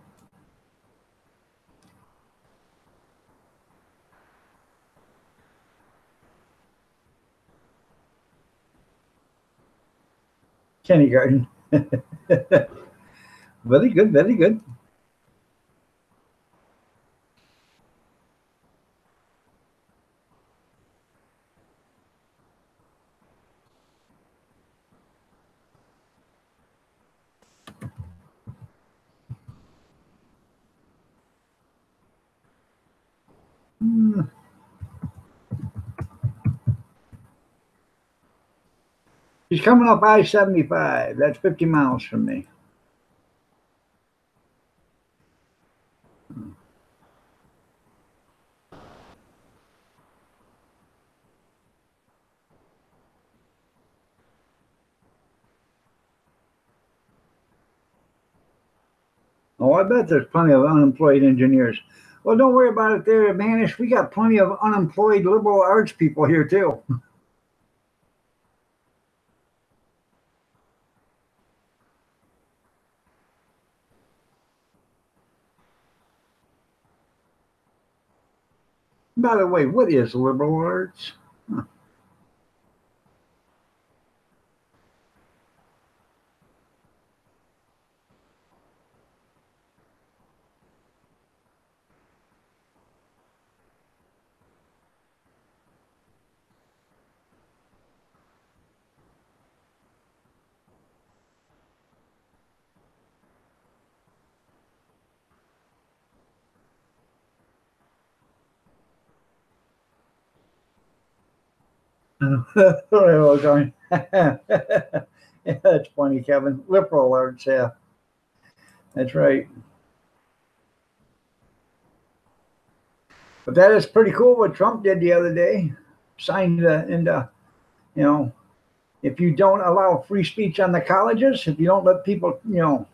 Kindergarten. Very good, very good. He's coming up I-75. That's 50 miles from me. Oh, I bet there's plenty of unemployed engineers. Well, don't worry about it there, Manish. We got plenty of unemployed liberal arts people here, too. By the way, what is liberal arts? Huh. Yeah, that's funny, Kevin. Liberal arts, yeah. That's right. But that is pretty cool what Trump did the other day. Signed into, you know, if you don't allow free speech on the colleges, if you don't let people, because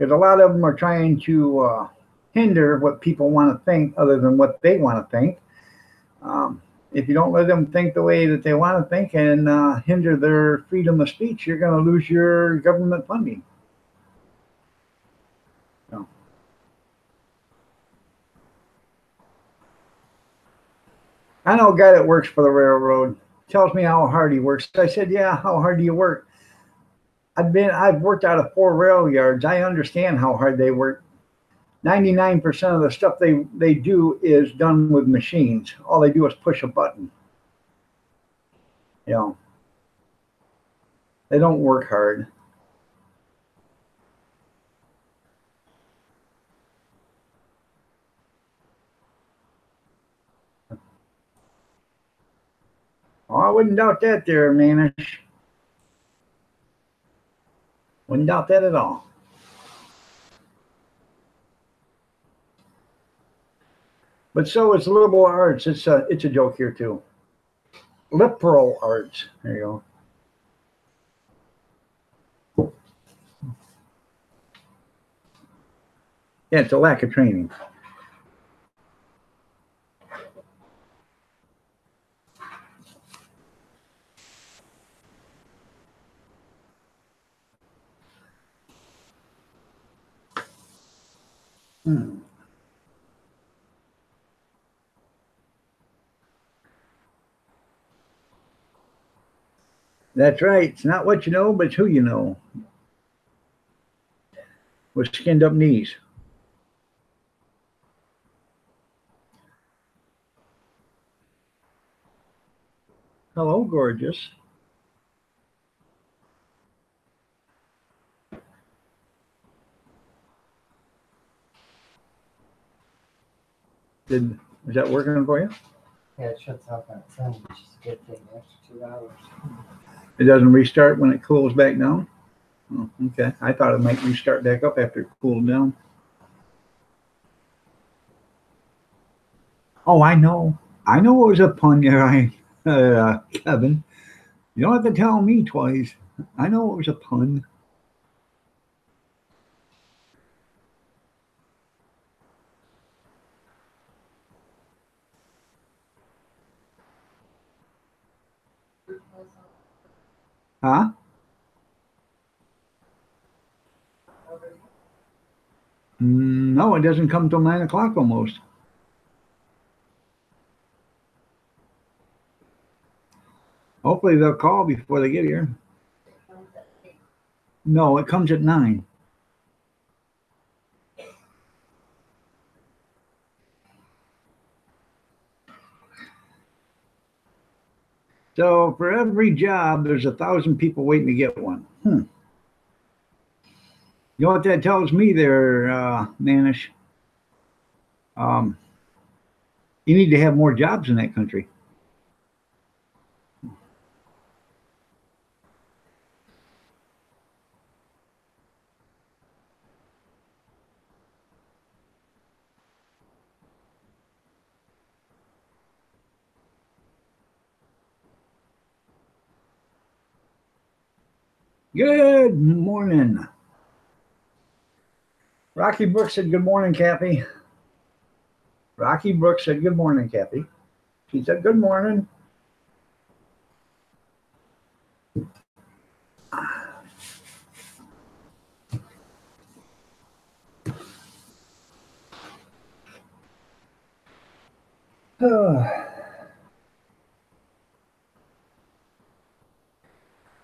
a lot of them are trying to hinder what people want to think other than what they want to think. If you don't let them think the way that they want to think and hinder their freedom of speech, you're going to lose your government funding. So. I know a guy that works for the railroad, tells me how hard he works. I said, yeah, how hard do you work? I've worked out of 4 rail yards. I understand how hard they work. 99% of the stuff they do is done with machines. All they do is push a button. They don't work hard. Oh, I wouldn't doubt that there, Manish. Wouldn't doubt that at all. But so it's liberal arts. It's a joke here too. Liberal arts. There you go. Yeah, it's a lack of training. That's right. It's not what you know, but it's who you know. With skinned up knees. Hello, gorgeous. Is that working for you? Yeah, it shuts off on its own, which is a good thing. The extra 2 hours. It doesn't restart when it cools back down? Oh, okay. I thought it might restart back up after it cooled down. Oh, I know. I know it was a pun there, Kevin. You don't have to tell me twice. I know it was a pun. Huh? No, it doesn't come till 9 o'clock almost. Hopefully they'll call before they get here. No, it comes at 9. So for every job, there's 1,000 people waiting to get one. You know what that tells me there, Manish? You need to have more jobs in that country. Good morning. Rocky Brooks said, good morning, Kathy. Rocky Brooks said, good morning, Kathy. She said, good morning.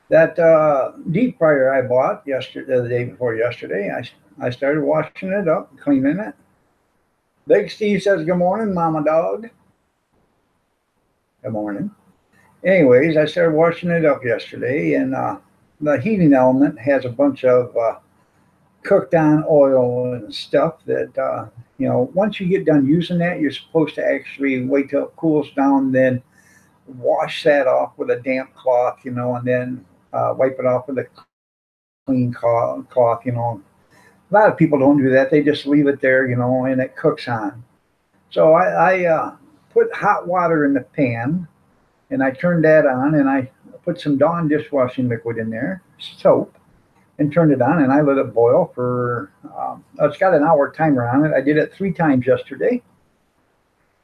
That deep fryer I bought yesterday, the day before yesterday, I started washing it up, cleaning it. Big Steve says, good morning, Mama Dog. Good morning. Anyways, I started washing it up yesterday, and the heating element has a bunch of cooked on oil and stuff that, you know, once you get done using that, you're supposed to actually wait till it cools down, then wash that off with a damp cloth, you know, and then wipe it off with a clean cloth, you know. A lot of people don't do that. They just leave it there, you know, and it cooks on. So I put hot water in the pan, and I turned that on, and I put some Dawn dishwashing liquid in there, soap, and turned it on, and I let it boil for, it's got an hour timer on it. I did it 3 times yesterday.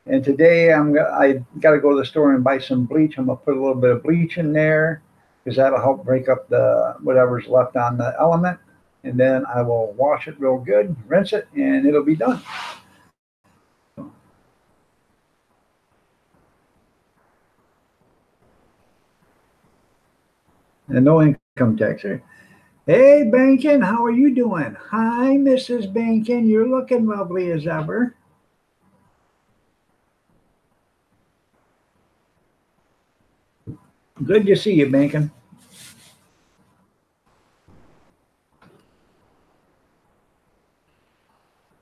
And today I got to go to the store and buy some bleach. I'm going to put a little bit of bleach in there because that'll help break up the whatever's left on the element. And then I will wash it real good, rinse it, and it'll be done. And no income tax. Hey, Bankin, how are you doing? Hi, Mrs. Bankin. You're looking lovely as ever. Good to see you, Bankin.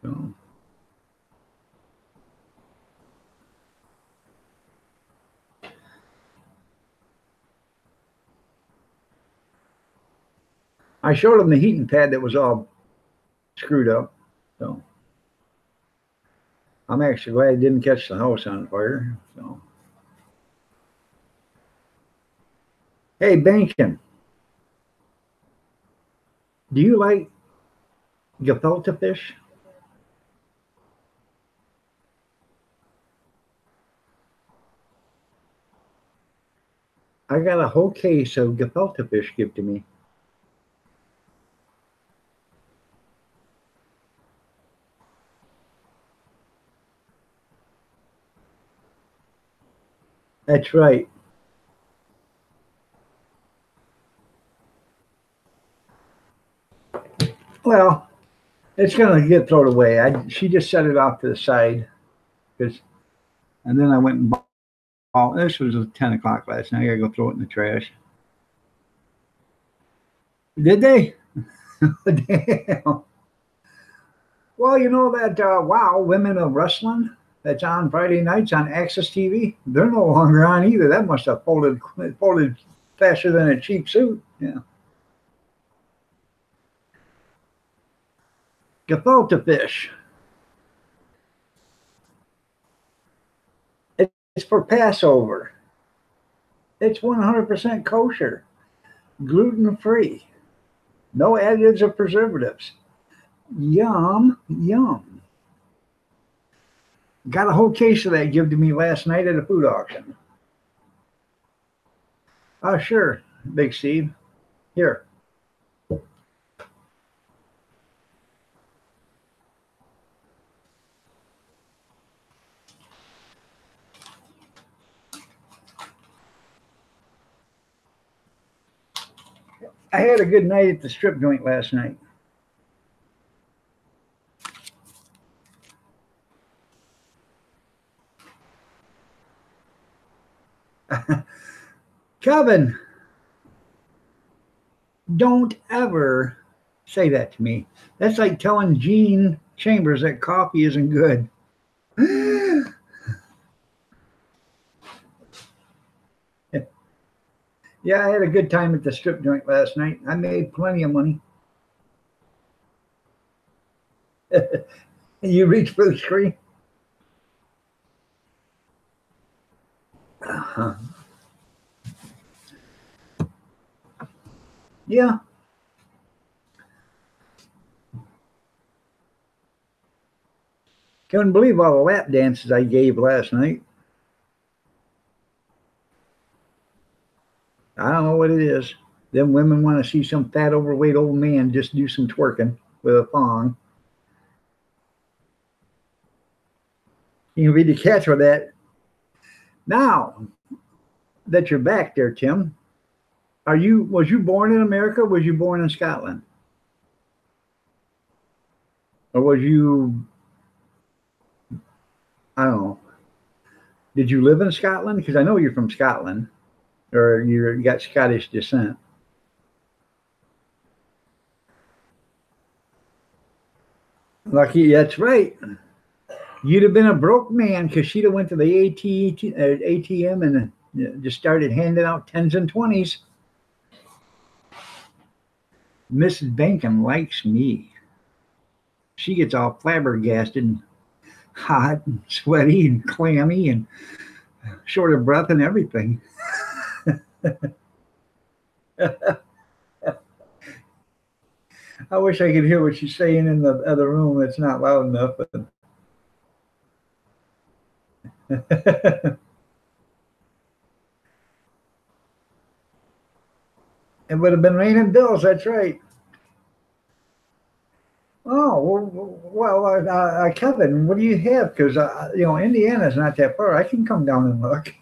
So. I showed him the heating pad that was all screwed up. So I'm actually glad I didn't catch the house on fire. So, hey, Bankin, do you like gefilte fish? I got a whole case of gefilte fish given to me. That's right. Well, it's going to get thrown away. She just set it off to the side, and then I went and bought. This was 10 o'clock last night. I got to go throw it in the trash. Did they? Damn. Well, you know that Wow, Women of Wrestling, that's on Friday nights on Access TV, they're no longer on either. That must have folded faster than a cheap suit. Yeah. Gefilte fish. It's for Passover. It's 100% kosher, gluten-free, no additives or preservatives. Yum, yum. Got a whole case of that given to me last night at a food auction. Oh, sure, Big Steve. Here. I had a good night at the strip joint last night. Kevin, don't ever say that to me. That's like telling Gene Chambers that coffee isn't good. Yeah, I had a good time at the strip joint last night. I made plenty of money. You reach for the screen? Uh-huh. Yeah. Couldn't believe all the lap dances I gave last night. I don't know what it is. Them women want to see some fat, overweight old man just do some twerking with a thong. You can read the catch for that. Now that you're back there, Tim, was you born in America? Or was you born in Scotland? Or was you, I don't know, did you live in Scotland? Because I know you're from Scotland, or you got Scottish descent. Lucky, that's right. You'd have been a broke man because she'd have went to the ATM and just started handing out 10s and 20s. Mrs. Bankham likes me. She gets all flabbergasted and hot and sweaty and clammy and short of breath and everything. I wish I could hear what she's saying in the other room. It's not loud enough. But it would have been raining bills. That's right. Oh, well, Kevin, what do you have? Because, Indiana's not that far. I can come down and look.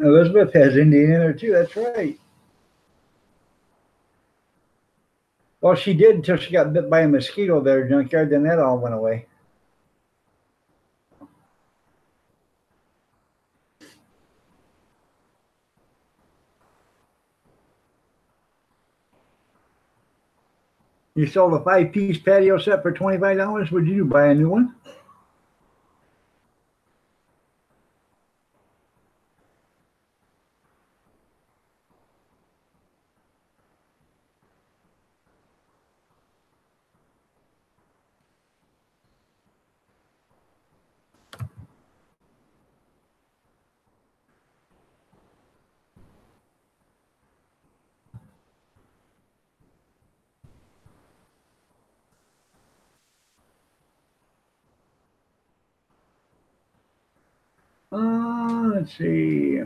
Elizabeth has Indiana too. That's right. Well, she did until she got bit by a mosquito there, junkyard. Then that all went away. You sold a 5-piece patio set for $25. Would you buy a new one? Let's see.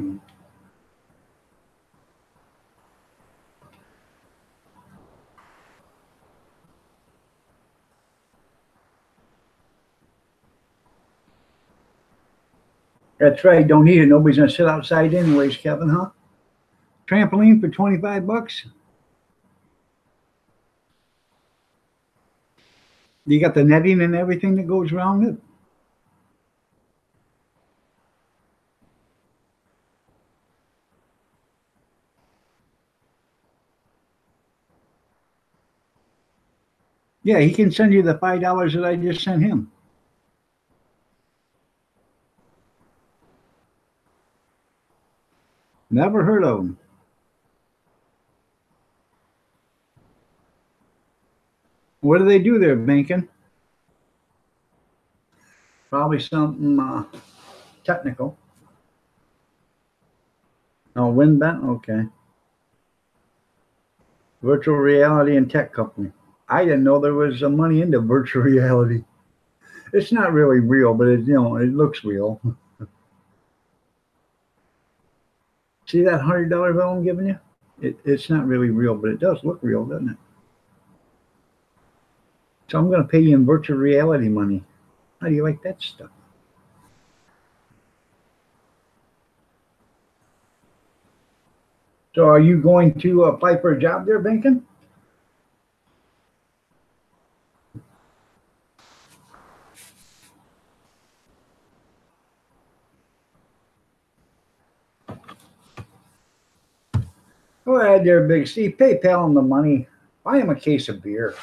That's right. Don't need it. Nobody's gonna sit outside anyways, Kevin, huh? Trampoline for $25. You got the netting and everything that goes around it. Yeah, he can send you the $5 that I just sent him. Never heard of him. What do they do there, banking? Probably something technical. Oh, WinBet? Okay. Virtual reality and tech company. I didn't know there was money into virtual reality. It's not really real, but it looks real. See that $100 bill I'm giving you? It's not really real, but it does look real, doesn't it? So I'm going to pay you in virtual reality money. How do you like that stuff? So are you going to apply for a job there, Benkin? Go ahead there, Big Steve. PayPal him the money. Buy him a case of beer.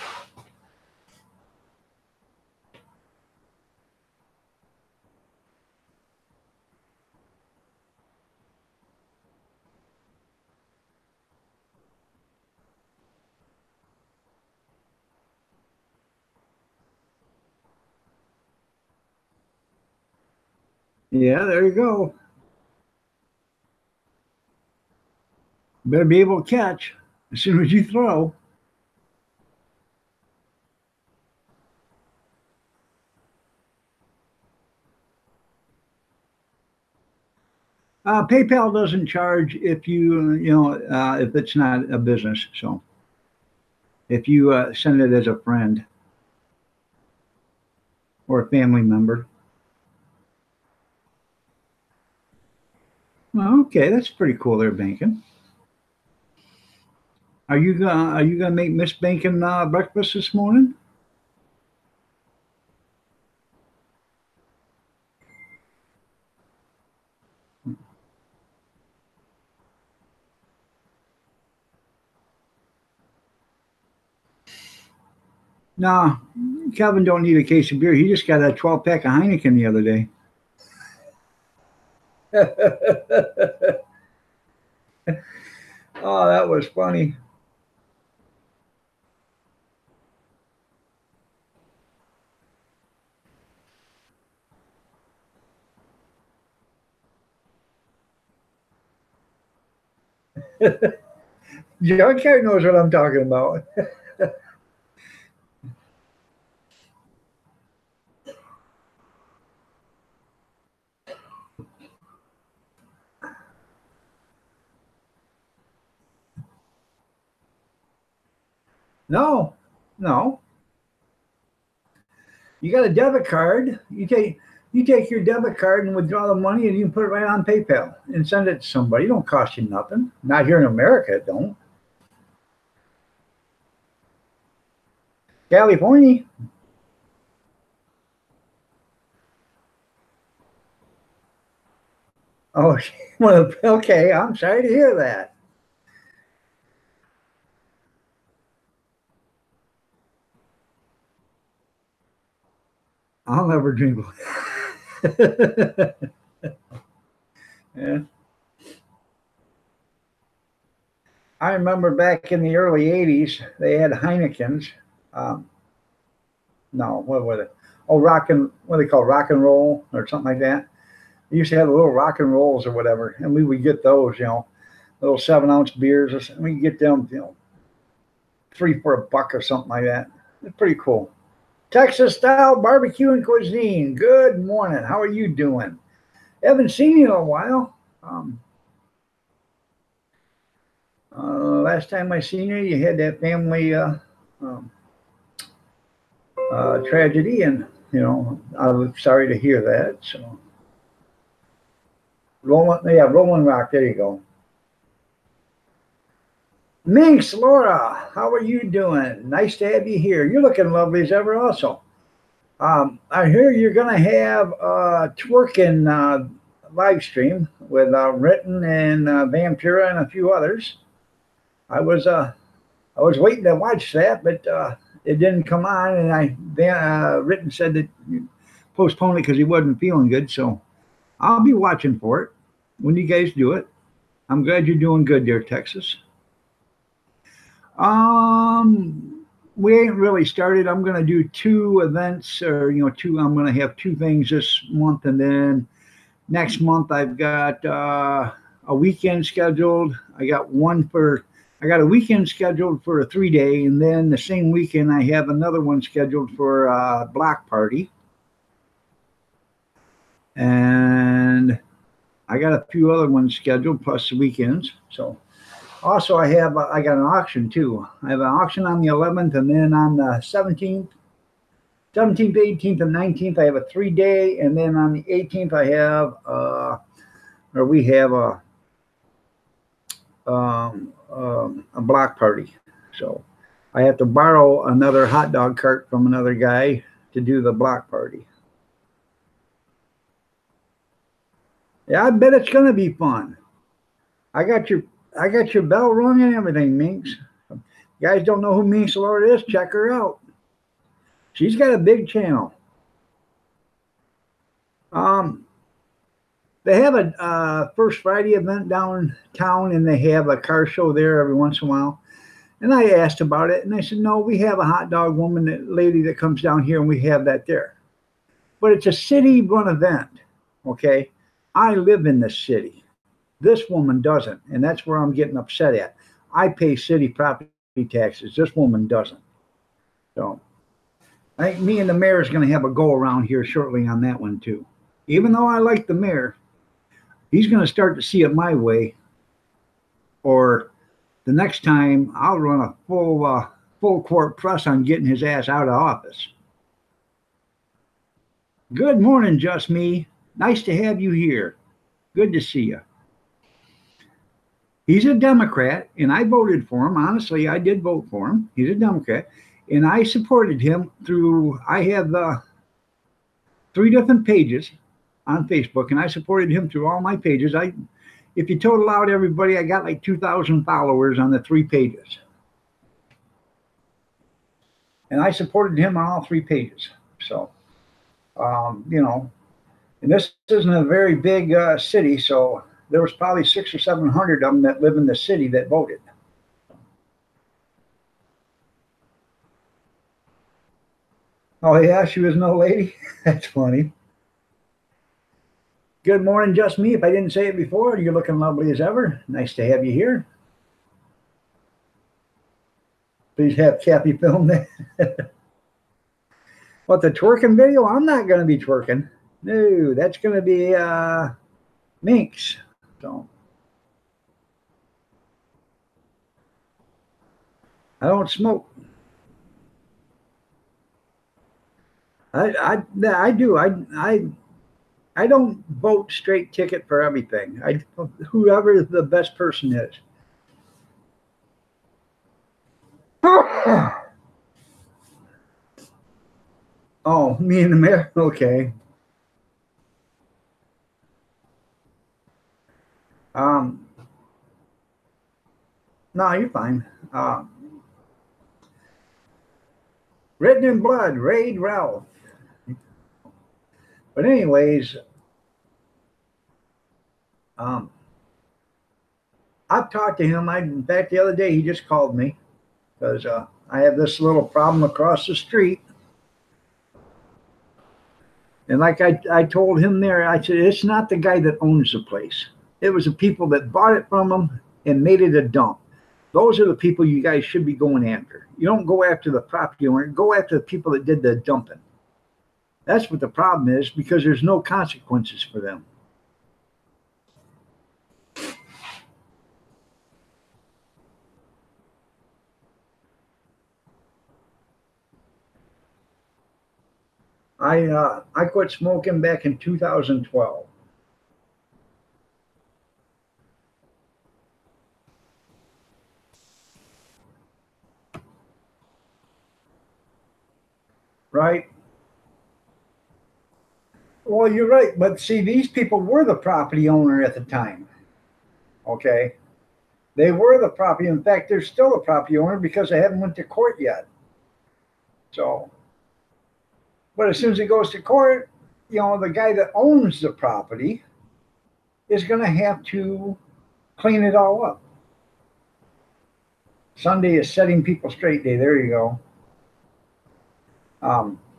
Yeah, there you go. Better be able to catch as soon as you throw. PayPal doesn't charge if if it's not a business. So if you send it as a friend or a family member. Well, okay, that's pretty cool there, Bankin. Are you gonna make Miss Bankin breakfast this morning? Nah, Kevin don't need a case of beer. He just got a 12-pack of Heineken the other day. Oh, that was funny. Junkyard knows what I'm talking about. No, no. You got a debit card. You take your debit card and withdraw the money, and you can put it right on PayPal and send it to somebody. It don't cost you nothing. Not here in America, it don't. California. Oh, well, okay. I'm sorry to hear that. I'll never drink. Yeah. I remember back in the early '80s, they had Heinekens. Um, no, what was it? Oh, what do they call rock and roll or something like that. They used to have the little rock and rolls or whatever, and we would get those, little 7-ounce beers. Or something. We could get them, 3 for $1 or something like that. It's pretty cool. Texas style barbecue and cuisine. Good morning. How are you doing? Haven't seen you in a while. Last time I seen you, you had that family tragedy, and I was sorry to hear that. So Rolling Rock. There you go. Minx, Laura, how are you doing? Nice to have you here. You're looking lovely as ever also. I hear you're going to have a twerking live stream with Ritten and Vampira and a few others. I was waiting to watch that, but it didn't come on, and Ritten said that you postponed it because he wasn't feeling good. So I'll be watching for it when you guys do it. I'm glad you're doing good there, Texas. We ain't really started. I'm going to do 2 events, or I'm going to have 2 things this month, and then next month I've got a weekend scheduled. I got a weekend scheduled for a 3-day, and then the same weekend I have another one scheduled for a block party. And I got a few other ones scheduled plus the weekends. So also I got an auction too. I have an auction on the 11th, and then on the 17th, 18th, and 19th I have a 3-day, and then on the 18th I have we have a block party. So I have to borrow another hot dog cart from another guy to do the block party. Yeah, I bet it's going to be fun. I got your bell rung and everything, Minx. You guys don't know who Minx Lord is? Check her out. She's got a big channel. They have a First Friday event downtown, and they have a car show there every once in a while. And I asked about it, and they said, no, we have a hot dog lady that comes down here, and we have that there. But it's a city-run event, okay? I live in the city. This woman doesn't, and that's where I'm getting upset at. I pay city property taxes. This woman doesn't. So I think me and the mayor is going to have a go around here shortly on that one, too. Even though I like the mayor, he's going to start to see it my way, or the next time I'll run a full court press on getting his ass out of office. Good morning, Just Me. Nice to have you here. Good to see you. He's a Democrat, and I voted for him. Honestly, I did vote for him. He's a Democrat, and I supported him through, I have 3 different pages on Facebook, and I supported him through all my pages. If you total out everybody, I got like 2,000 followers on the 3 pages. And I supported him on all 3 pages. So, and this isn't a very big city, so there was probably 600 or 700 of them that live in the city that voted. Oh, yeah, she was no lady? That's funny. Good morning, Just Me. If I didn't say it before, you're looking lovely as ever. Nice to have you here. Please have Kathy film that. What, the twerking video? I'm not going to be twerking. No, that's going to be Minx. So I don't smoke. I do. I don't vote straight ticket for everything. Whoever the best person is. Oh, me and the mayor? Okay. No, you're fine. Written in blood, Raid Ralph. But anyways, I've talked to him. In fact, the other day he just called me because I have this little problem across the street. And like I told him there, I said, it's not the guy that owns the place. It was the people that bought it from him and made it a dump. Those are the people you guys should be going after. You don't go after the property owner. Go after the people that did the dumping. That's what the problem is, because there's no consequences for them. I quit smoking back in 2012. right? Well, you're right, but see, these people were the property owner at the time. Okay, they were the property. In fact, they're still the property owner because they haven't went to court yet. So, but as soon as it goes to court, the guy that owns the property is going to have to clean it all up. Sunday is setting people straight day. There you go.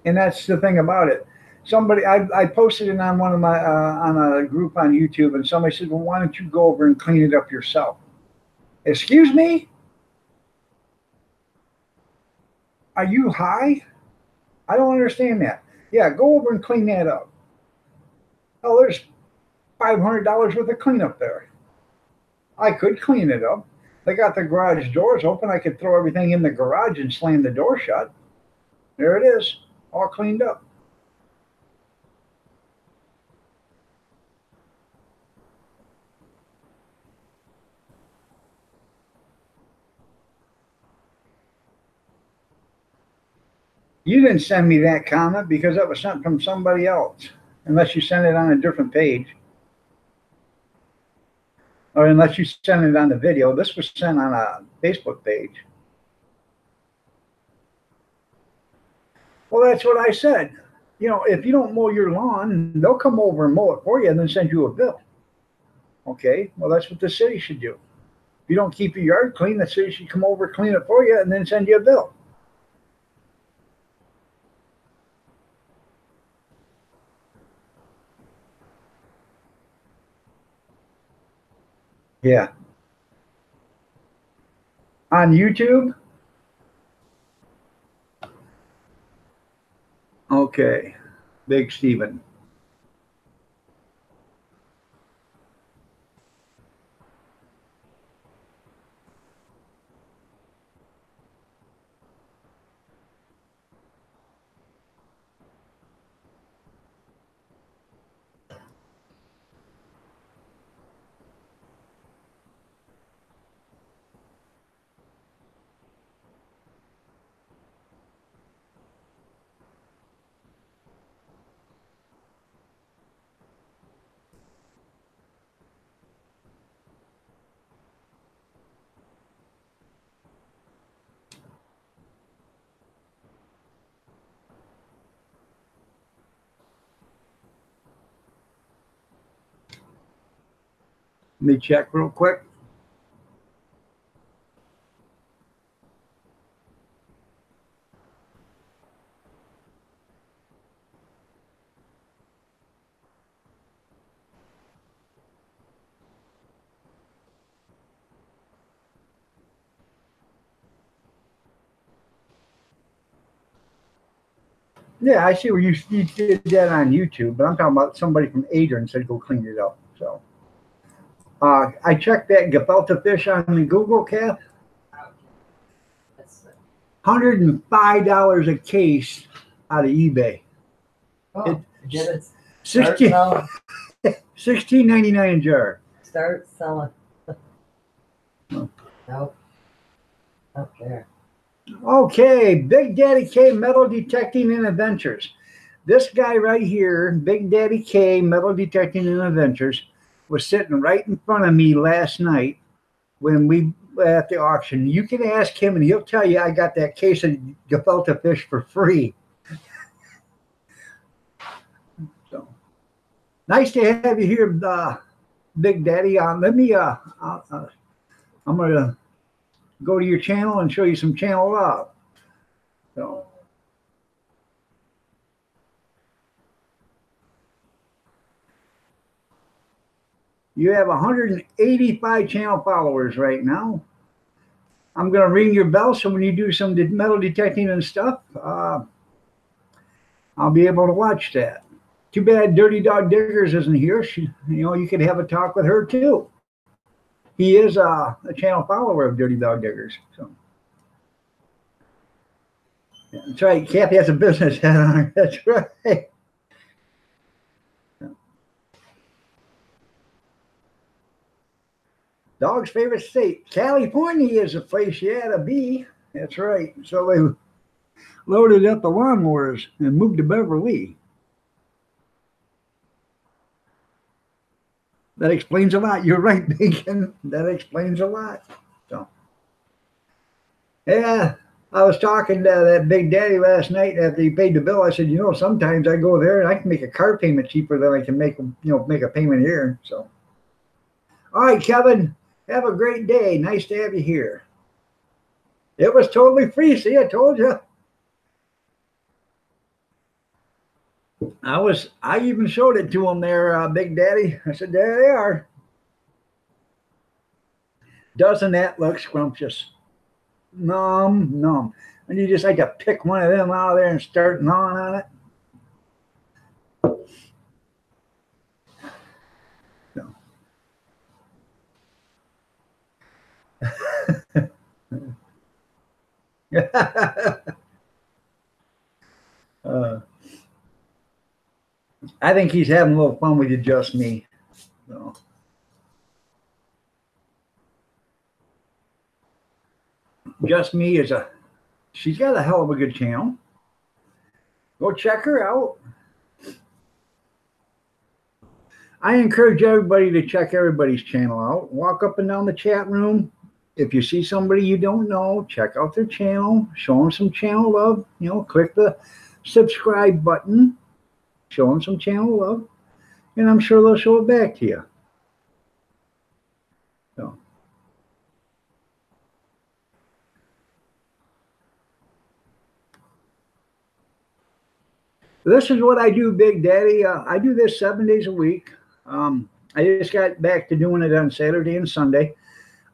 And that's the thing about it. Somebody, I posted it on one of my on a group on YouTube, and somebody said, "Well, why don't you go over and clean it up yourself?" Excuse me? Are you high? I don't understand that. Yeah, go over and clean that up. Oh, there's $500 worth of cleanup there. I could clean it up. They got the garage doors open. I could throw everything in the garage and slam the door shut. There it is, all cleaned up. You didn't send me that comment because that was sent from somebody else, unless you sent it on a different page. Or unless you sent it on the video. This was sent on a Facebook page. Well, that's what I said. If you don't mow your lawn, they'll come over and mow it for you and then send you a bill. Okay, well, that's what the city should do. If you don't keep your yard clean, the city should come over, clean it for you, and then send you a bill. Yeah. On YouTube? Okay. Big Steven. Let me check real quick. Yeah, I see where you did that on YouTube, but I'm talking about somebody from Adrian said go clean it up. So I checked that gefilte fish on the Google, Kath. $105 a case out of eBay. Oh, get it. $16.99 a jar. Start selling. Nope. Up there. Okay, Big Daddy K Metal Detecting and Adventures. This guy right here, Big Daddy K Metal Detecting and Adventures, was sitting right in front of me last night when we were at the auction. You can ask him and he'll tell you I got that case of gefilte fish for free. So nice to have you here, Big Daddy. Let me I'm gonna go to your channel and show you some channel love. So you have 185 channel followers right now. I'm going to ring your bell, so when you do some metal detecting and stuff, I'll be able to watch that. Too bad Dirty Dog Diggers isn't here. You could have a talk with her too. He is a channel follower of Dirty Dog Diggers. So that's right. Kathy has a business hat on her. That's right. Dog's favorite state, California, is a place you had to be. That's right. So loaded up the lawnmowers and moved to Beverly. That explains a lot. You're right, Bacon. That explains a lot. So, yeah, I was talking to that Big Daddy last night after he paid the bill. I said, you know, sometimes I go there and I can make a car payment cheaper than I can make, make a payment here. So, all right, Kevin, have a great day. Nice to have you here. It was totally free. See, I told you. I even showed it to him there, Big Daddy. I said, there they are. Doesn't that look scrumptious? Nom. And you just like to pick one of them out of there and start gnawing on it. I think he's having a little fun with you, just me. So. Just Me she's got a hell of a good channel. Go check her out. I encourage everybody to check everybody's channel out. Walk up and down the chat room. If you see somebody you don't know, check out their channel. Show them some channel love. Click the subscribe button. Show them some channel love. And I'm sure they'll show it back to you. So. This is what I do, Big Daddy. I do this 7 days a week. I just got back to doing it on Saturday and Sunday.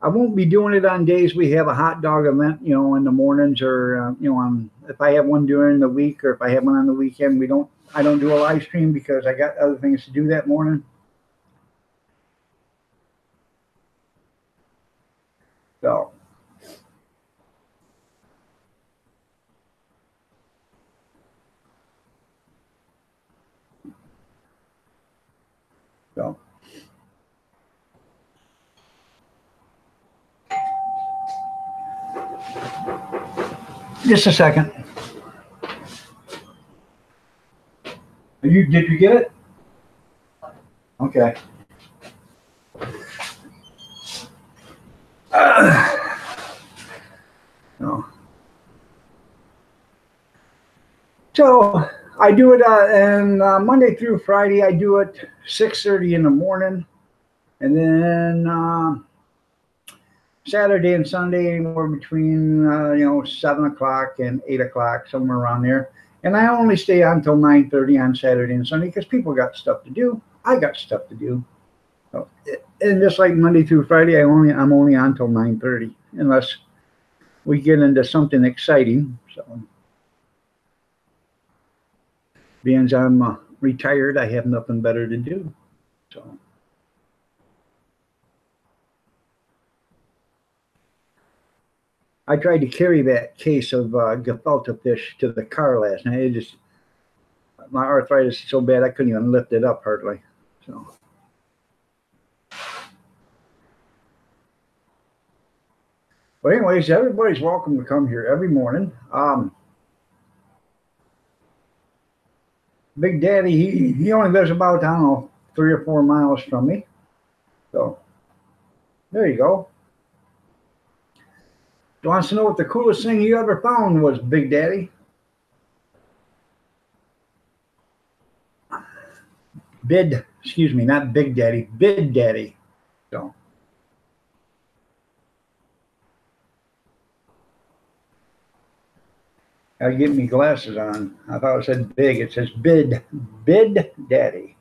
I won't be doing it on days we have a hot dog event, in the mornings, or if I have one during the week, or if I have one on the weekend. I don't do a live stream because I got other things to do that morning. So. Just a second. Did you get it? Okay. No. So I do it and Monday through Friday. I do it 6:30 in the morning, and then Saturday and Sunday anywhere between 7 o'clock and 8 o'clock, somewhere around there. And I only stay on until 9:30 on Saturday and Sunday because people got stuff to do. I got stuff to do. So, and just like Monday through Friday, I'm only on till 9:30 unless we get into something exciting. So, being I'm retired, I have nothing better to do. So. I tried to carry that case of gefilte fish to the car last night. My arthritis is so bad I couldn't even lift it up hardly. So. But anyways, everybody's welcome to come here every morning. Big Daddy, he only lives about, I don't know, 3 or 4 miles from me. So there you go. Wants to know what the coolest thing you ever found was, Big Daddy. Not Big Daddy, Bid Daddy. So. Gotta get me glasses on. I thought it said big. It says Bid Daddy.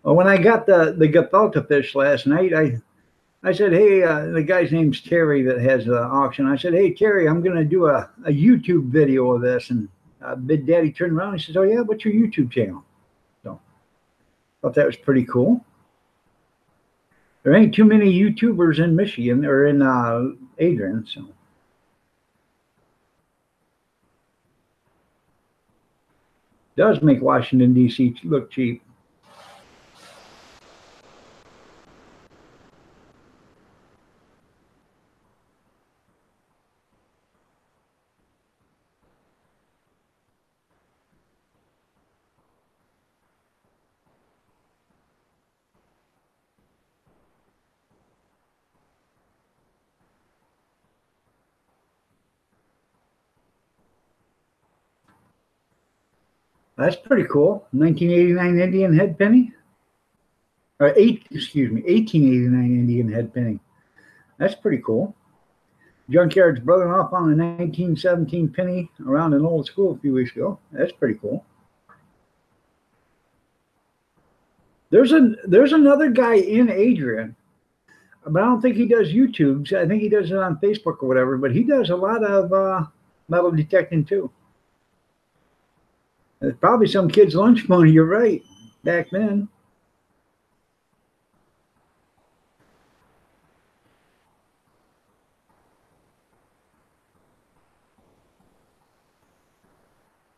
Well, when I got the gefilte fish last night, I said, hey, the guy's name's Terry that has the auction. I said, hey, Terry, I'm going to do a YouTube video of this. And Big Daddy turned around and he says, oh, yeah, what's your YouTube channel? So thought that was pretty cool. There ain't too many YouTubers in Michigan or in Adrian. So. Does make Washington, D.C. look cheap. That's pretty cool. 1989 Indian head penny. Or 1889 Indian head penny. That's pretty cool. Junkyard's brother off on a 1917 penny around an old school a few weeks ago. That's pretty cool. There's another guy in Adrian, but I don't think he does YouTubes. I think he does it on Facebook or whatever. But he does a lot of metal detecting too. It's probably some kid's lunch money. You're right. Back then.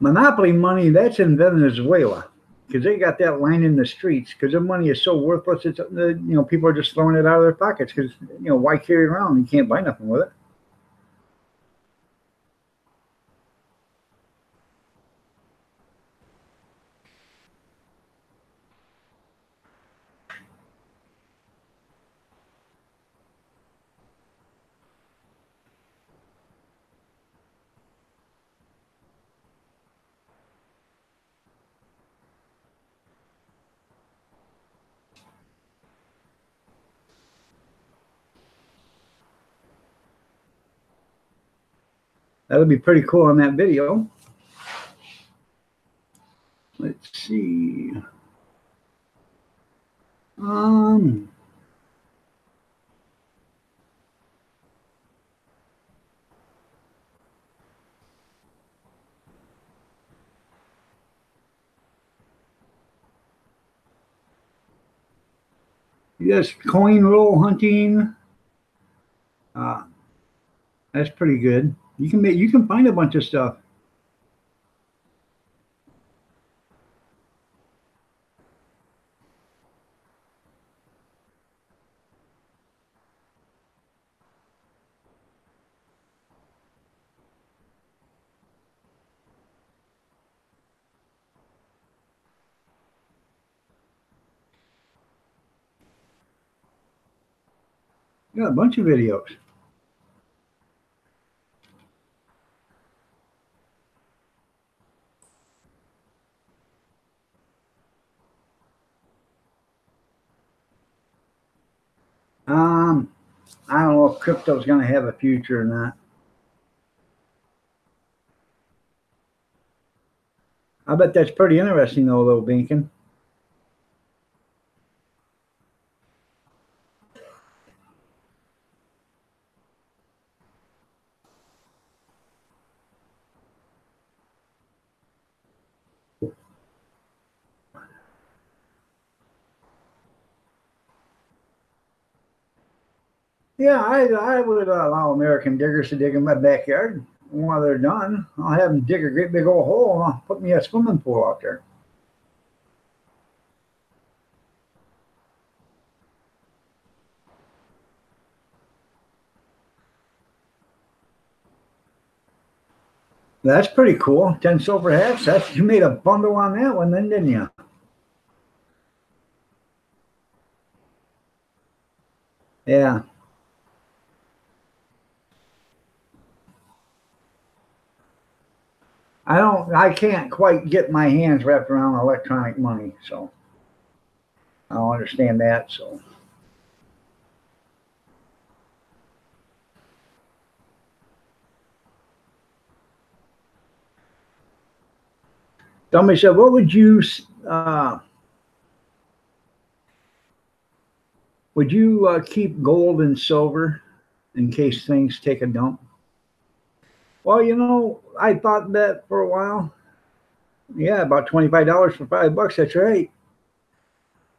Monopoly money, that's in Venezuela, because they got that line in the streets because their money is so worthless. It's people are just throwing it out of their pockets because why carry it around? You can't buy nothing with it. That'll be pretty cool on that video. Let's see. Yes, coin roll hunting. That's pretty good. You can find a bunch of stuff. Got a bunch of videos. I don't know if crypto's going to have a future or not. I bet that's pretty interesting, though, Binkin. Yeah, I would allow American diggers to dig in my backyard. While they're done, I'll have them dig a great big old hole and I'll put me a swimming pool out there. That's pretty cool. 10 silver hats. You made a bundle on that one then, didn't you? Yeah. I can't quite get my hands wrapped around electronic money, so I don't understand that. So somebody said, what would you keep gold and silver in case things take a dump? Well, I thought that for a while. Yeah, about $25 for $5. That's right.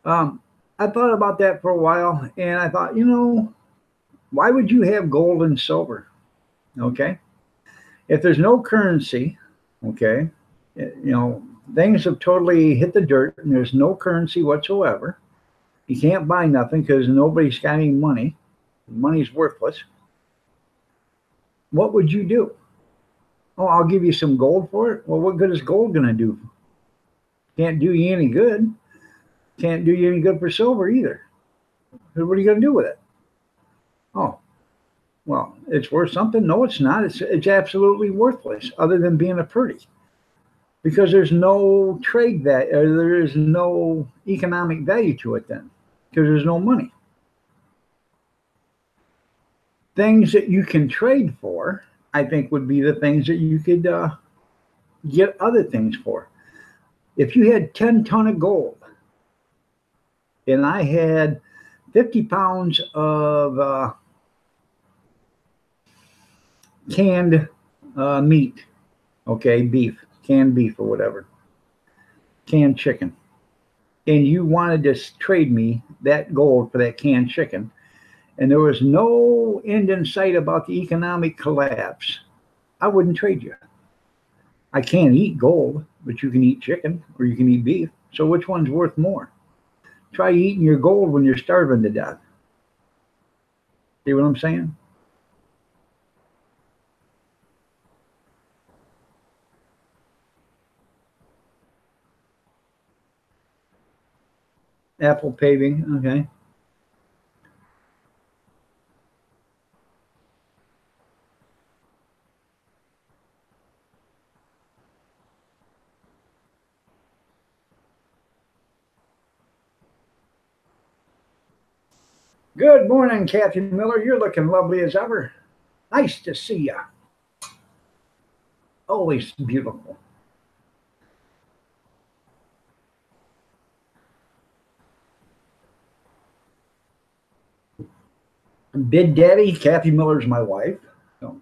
I thought about that for a while, and I thought, why would you have gold and silver? Okay, if there's no currency, okay, things have totally hit the dirt, and there's no currency whatsoever. You can't buy nothing because nobody's got any money. Money's worthless. What would you do? Oh, I'll give you some gold for it. Well, what good is gold going to do? Can't do you any good. Can't do you any good for silver either. What are you going to do with it? Oh, well, it's worth something. No, it's not. It's absolutely worthless other than being a pretty. because there's no trade value, or there is no economic value to it then, because there's no money. Things that you can trade for, I think, would be the things that you could get other things for. If you had 10 ton of gold and I had 50 pounds of canned meat, okay, beef, canned beef or whatever, canned chicken, and you wanted to trade me that gold for that canned chicken, and there was no end in sight about the economic collapse, I wouldn't trade you. I can't eat gold, but you can eat chicken or you can eat beef. So which one's worth more? Try eating your gold when you're starving to death. See what I'm saying? Apple paving, okay. Good morning, Kathy Miller. You're looking lovely as ever. Nice to see you. Always beautiful. Big Daddy, Kathy Miller's my wife. So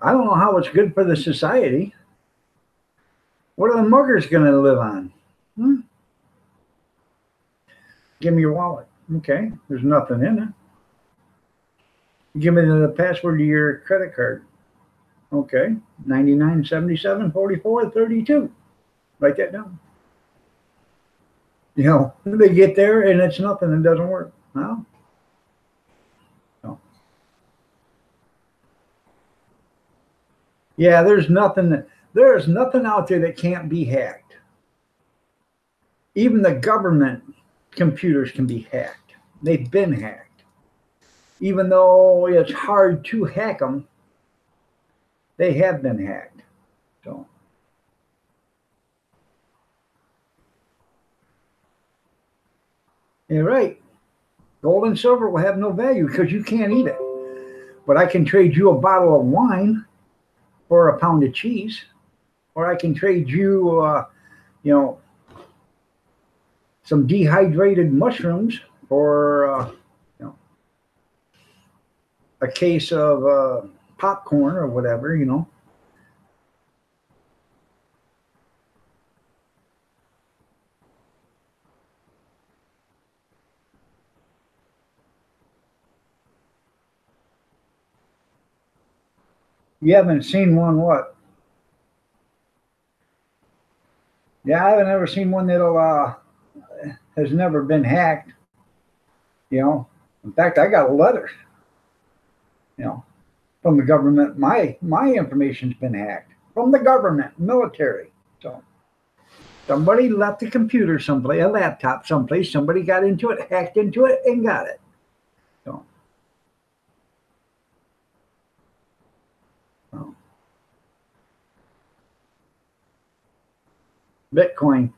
I don't know how it's good for the society. What are the muggers going to live on? Give me your wallet. Okay, there's nothing in it. Give me the password to your credit card. Okay, 99 77 44 32. Write that down. You know, they get there and it's nothing, it doesn't work. No. Yeah, there's nothing out there that can't be hacked. Even the government computers can be hacked. They've been hacked. Even though it's hard to hack them, they have been hacked. So you're right. Gold and silver will have no value because you can't eat it. But I can trade you a bottle of wine for a pound of cheese, or I can trade you, you know, some dehydrated mushrooms for, you know, a case of popcorn or whatever, you know. You haven't seen one what? Yeah, I haven't ever seen one that'll has never been hacked. You know, in fact, I got a letter, you know, from the government. My information's been hacked from the government, military. So somebody left a computer someplace, a laptop someplace. Somebody got into it, hacked into it, and got it. So. Bitcoin.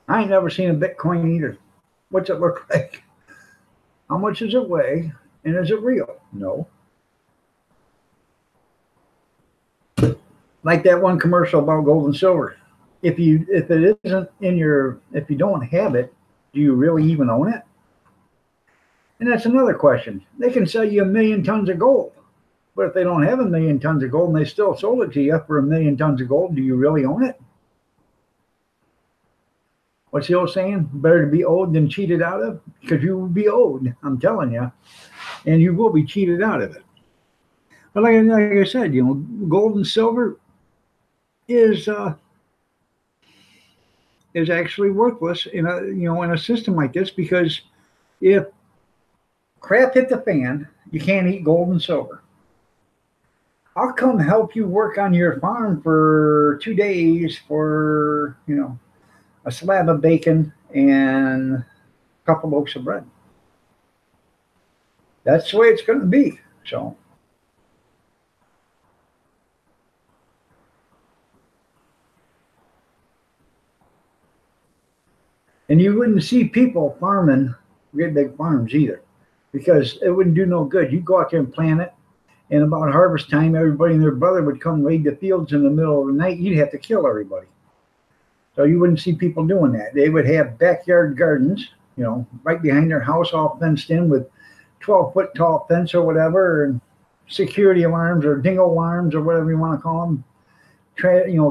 I ain't never seen a Bitcoin either. What's it look like? How much does it weigh? And is it real? No. Like that one commercial about gold and silver. If it isn't in your, if you don't have it, do you really even own it? And that's another question. They can sell you 1,000,000 tons of gold. But if they don't have 1,000,000 tons of gold and they still sold it to you for 1,000,000 tons of gold, do you really own it? What's the old saying? Better to be owed than cheated out of? Because you will be owed, I'm telling you. And you will be cheated out of it. But like I said, you know, gold and silver is actually worthless in a system like this, because if crap hit the fan, you can't eat gold and silver. I'll come help you work on your farm for 2 days for, you know, a slab of bacon and a couple loaves of bread. That's the way it's going to be. So, and you wouldn't see people farming great big farms either, because it wouldn't do no good. You go out there and plant it, and about harvest time, everybody and their brother would come raid the fields in the middle of the night. You'd have to kill everybody. So you wouldn't see people doing that. They would have backyard gardens, right behind their house, all fenced in with 12-foot tall fence or whatever, and security alarms or dingo alarms or whatever you want to call them.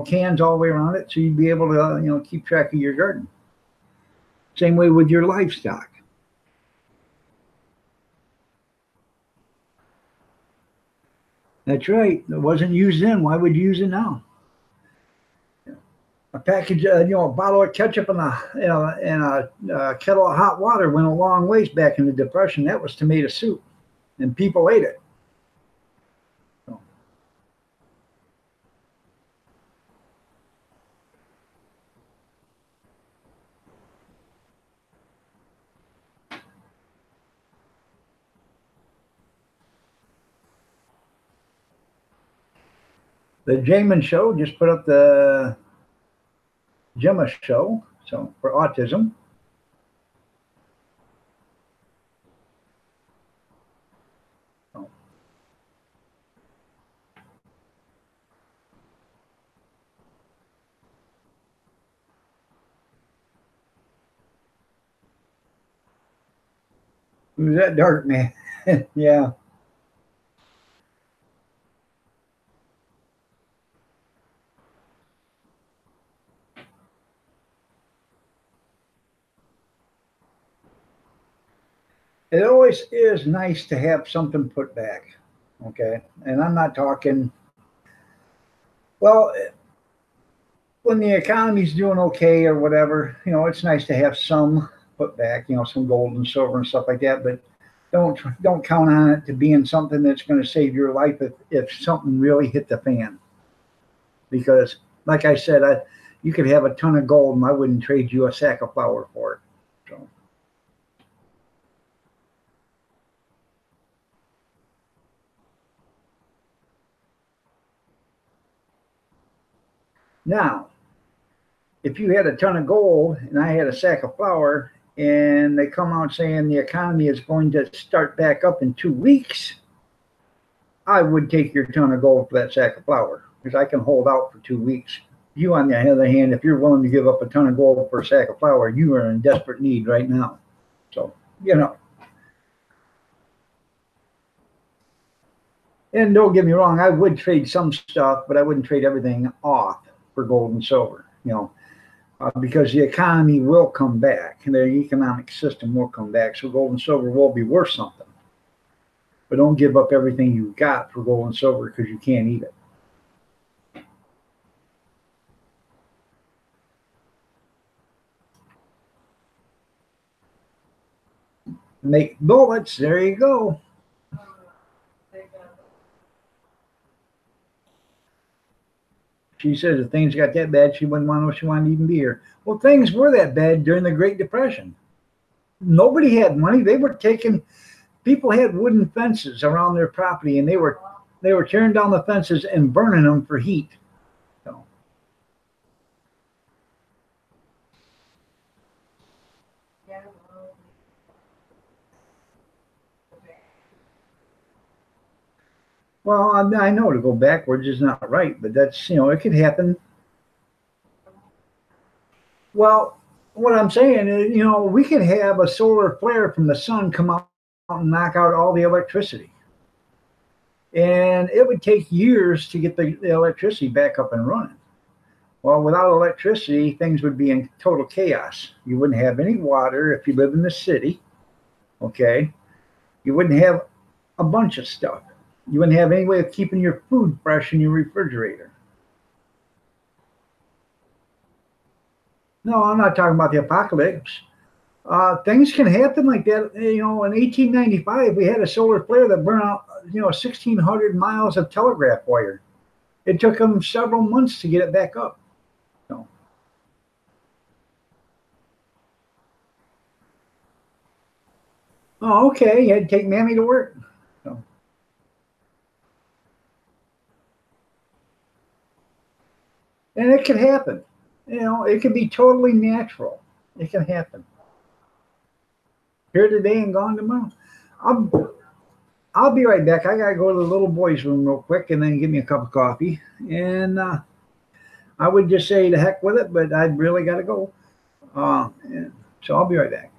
Cans all the way around it, so you'd be able to, keep track of your garden. Same way with your livestock. That's right. It wasn't used then. Why would you use it now? A package, a bottle of ketchup and a kettle of hot water went a long ways back in the Depression. That was tomato soup, and people ate it. So. The Jamin Show just put up the Gemma Show, so for autism. Who's that dark man? Yeah. It always is nice to have something put back, okay? And I'm not talking, well, when the economy's doing okay or whatever, it's nice to have some put back, some gold and silver and stuff like that, but don't count on it to being something that's going to save your life if something really hit the fan. Because, like I said, you could have a ton of gold and I wouldn't trade you a sack of flour for it. So. Now, if you had a ton of gold and I had a sack of flour and they come out saying the economy is going to start back up in 2 weeks, I would take your ton of gold for that sack of flour because I can hold out for 2 weeks. You, on the other hand, if you're willing to give up a ton of gold for a sack of flour, you are in desperate need right now. So, And don't get me wrong, I would trade some stuff, but I wouldn't trade everything off for gold and silver, because the economy will come back and the economic system will come back. So gold and silver will be worth something. But don't give up everything you got for gold and silver because you can't eat it. Make bullets. There you go. She says if things got that bad, she wouldn't want to know she wanted to even be here. Well, things were that bad during the Great Depression. Nobody had money. They were people had wooden fences around their property, and they were tearing down the fences and burning them for heat. So. Well, I know to go backwards is not right, but that's, it could happen. Well, what I'm saying is, we could have a solar flare from the sun come out and knock out all the electricity. And it would take years to get the electricity back up and running. Well, without electricity, things would be in total chaos. You wouldn't have any water if you live in the city, okay? You wouldn't have a bunch of stuff. You wouldn't have any way of keeping your food fresh in your refrigerator. No, I'm not talking about the apocalypse. Things can happen like that. In 1895, we had a solar flare that burned out, 1,600 miles of telegraph wire. It took them several months to get it back up. So. Oh, okay. You had to take Mammy to work. So. And it can happen. You know, it can be totally natural. It can happen. Here today and gone tomorrow. I'll be right back. I gotta go to the little boy's room real quick and then give me a cup of coffee. And I would just say the heck with it, but I really gotta go. So I'll be right back.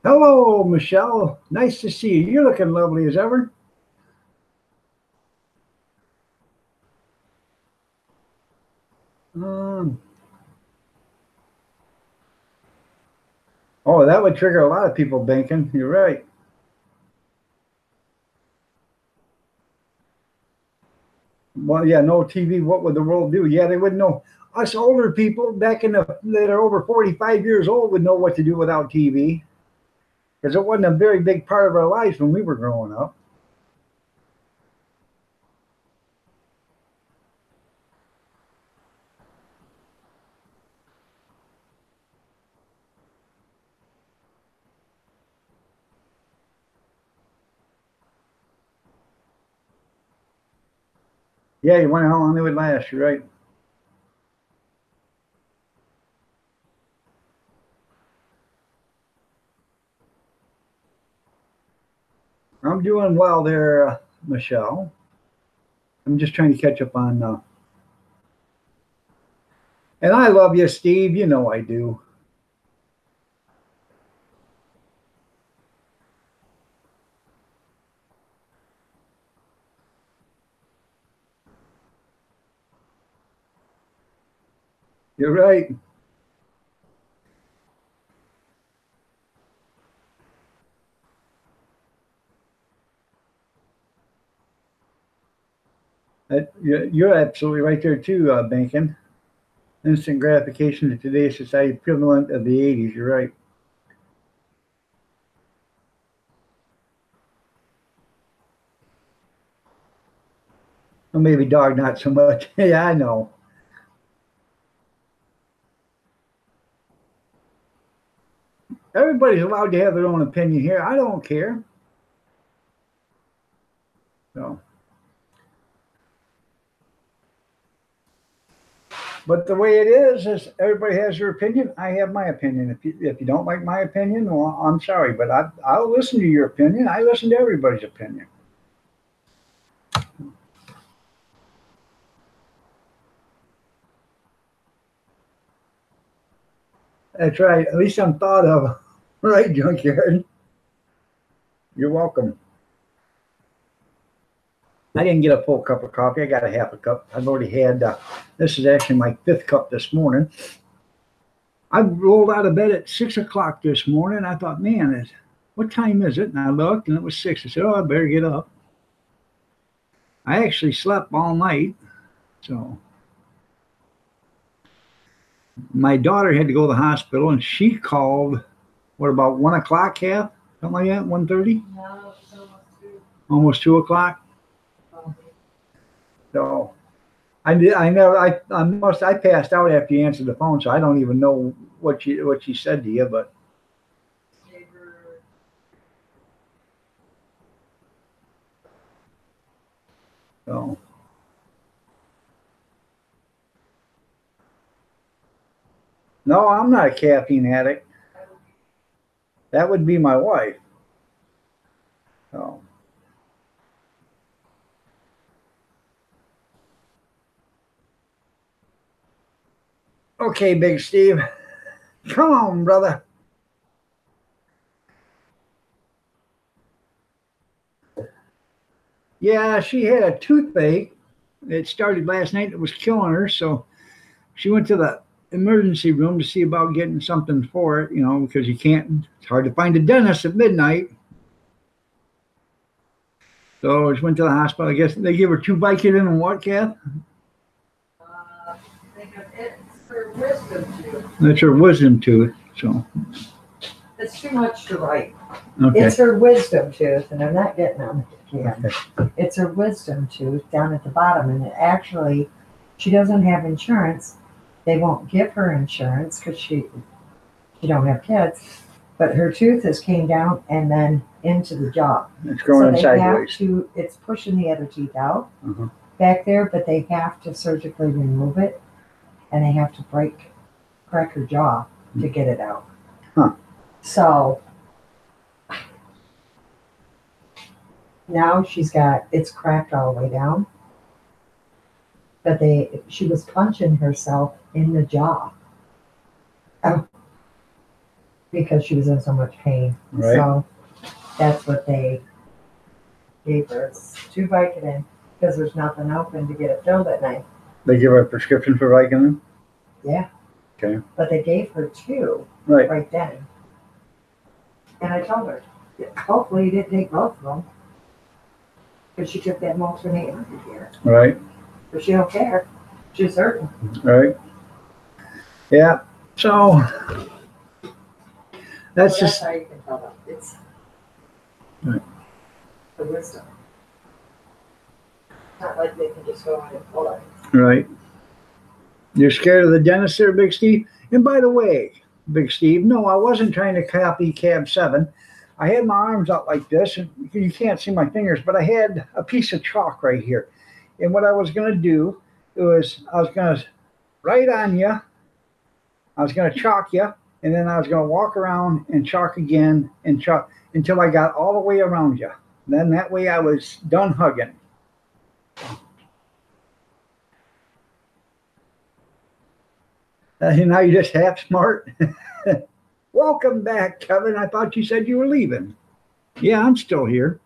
Hello, Michelle. Nice to see you. You're looking lovely as ever. Oh, that would trigger a lot of people banking. You're right. Well, yeah, no TV. What would the world do? Yeah, they wouldn't know. Us older people back that are over 45 years old would know what to do without TV because it wasn't a very big part of our lives when we were growing up. Yeah, you wonder how long they would last. You're right. I'm doing well there, Michelle. I'm just trying to catch up on. And I love you, Steve. You know I do. You're right. You're absolutely right there too, Bankin. Instant gratification in today's society, equivalent of the 80s. You're right. Well, maybe dog, not so much. Yeah, I know. Everybody's allowed to have their own opinion here. I don't care. So, but the way it is everybody has their opinion. I have my opinion. If you don't like my opinion, well, I'm sorry, but I'll listen to your opinion. I listen to everybody's opinion. That's right. At least I'm thought of. Right, Junkyard. You're welcome. I didn't get a full cup of coffee. I got a half a cup. I've already had, this is actually my 5th cup this morning. I rolled out of bed at 6 o'clock this morning. I thought, man, what time is it? And I looked and it was 6. I said, oh, I better get up. I actually slept all night. So my daughter had to go to the hospital and she called What about 1 o'clock, Kath? Something like that, 1:30? No, it's almost 2. Almost 2 o'clock? Probably. So I did, I never, I passed out after you answered the phone, so I don't even know what she said to you, but Neighbor, so. No, I'm not a caffeine addict. That would be my wife. So. Okay, Big Steve. Come on, brother. Yeah, she had a toothache. It started last night. It was killing her. So she went to the emergency room to see about getting something for it, because it's hard to find a dentist at midnight. So she went to the hospital. I guess they give her 2 Vicodin and what, Kath? it's her wisdom tooth. That's her wisdom tooth. So, It's too much to write. okay. It's her wisdom tooth, and I'm not getting on it again. Okay. It's her wisdom tooth down at the bottom, and she doesn't have insurance. They won't give her insurance because she don't have kids. But her tooth has came down and then into the jaw. It's growing so they sideways. it's pushing the other teeth out Uh-huh. back there, but they have to surgically remove it, and they have to crack her jaw to get it out. Huh. So now it's cracked all the way down. But she was punching herself in the jaw. Because she was in so much pain. Right. So that's what they gave her. It's 2 Vicodin because there's nothing open to get it filled at night. They give her a prescription for Vicodin? Yeah. Okay. But they gave her 2 Right. right then. And I told her, hopefully you didn't take both of them. Because she took that Multronate here. Right. But she don't care. She's hurting. Right. Yeah. So that's just how you can tell them. It's right. the wisdom. It's not like they can just go in and pull it. Right. You're scared of the dentist there, Big Steve? And by the way, Big Steve, no, I wasn't trying to copy Cab 7. I had my arms out like this, and you can't see my fingers, but I had a piece of chalk right here. And what I was going to do was I was going to write on you, I was going to chalk you, and then I was going to walk around and chalk again and chalk until I got all the way around you. Then that way I was done hugging. Now you're just half smart. Welcome back, Kevin. I thought you said you were leaving. Yeah, I'm still here.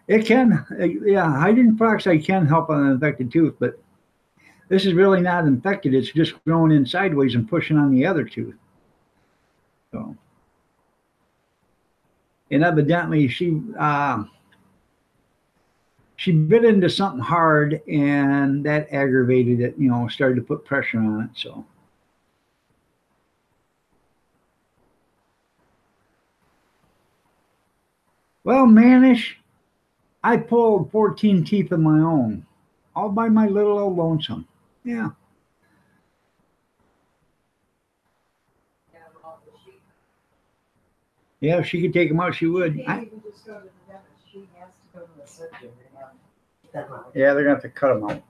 It can, hydrogen peroxide can help on an infected tooth, but this is really not infected. It's just growing in sideways and pushing on the other tooth. So, and evidently she bit into something hard, and that aggravated it. Started to put pressure on it. So. Well, Manish, I pulled 14 teeth of my own, all by my little old lonesome. Yeah. Yeah, if she could take them out, she would. She can't even just go to the dentist. She has to go to the surgeon to have them out. Yeah, they're going to have to cut them out.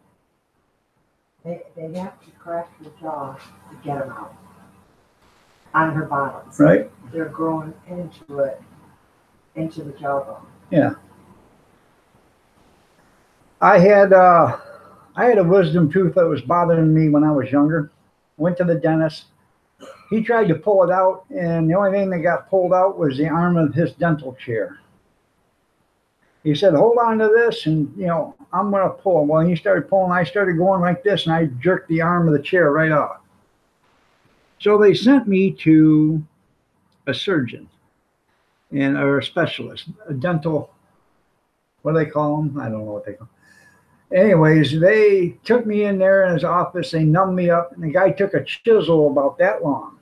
They have to crack the jaw to get them out. On her bottoms. Right? They're growing into it, into the jawbone. Yeah. I had a wisdom tooth that was bothering me when I was younger. Went to the dentist. He tried to pull it out, and the only thing that got pulled out was the arm of his dental chair. He said, hold on to this, and, I'm going to pull. Well, he started pulling. I started going like this, and I jerked the arm of the chair right off. So they sent me to a surgeon or a specialist, a dental, what do they call them? I don't know what they call them. Anyways, they took me in there in his office. They numbed me up, and the guy took a chisel about that long,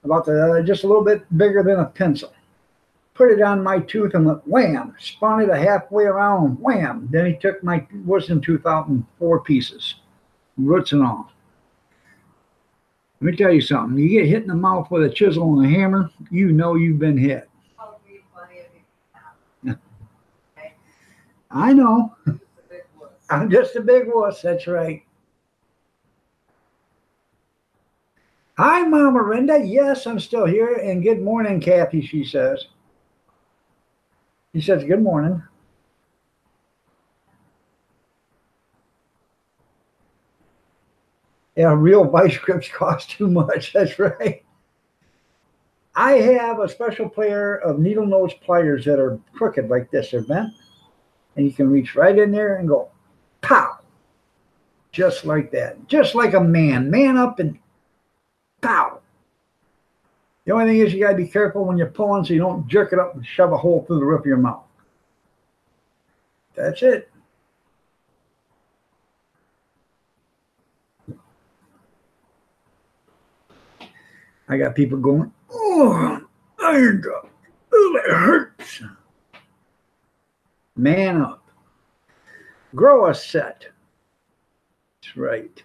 about just a little bit bigger than a pencil. Put it on my tooth and went wham, spun it a halfway around, wham. Then he took my wisdom tooth out in 4 pieces, roots and all. Let me tell you something. You get hit in the mouth with a chisel and a hammer, you know you've been hit. I'll be plenty of you. I know. It's a big wuss. I'm just a big wuss. That's right. Hi, Mama Rinda. Yes, I'm still here. And good morning, Kathy, she says. He says, good morning. Yeah, real vice grips cost too much. That's right. I have a special pair of needle nose pliers that are crooked like this. They're bent. And you can reach right in there and go, pow. Just like that. Just like a man. Man up and pow. The only thing is you got to be careful when you're pulling so you don't jerk it up and shove a hole through the roof of your mouth. That's it. I got people going, oh, iron drop. Oh, it hurts. Man up. Grow a set. That's right.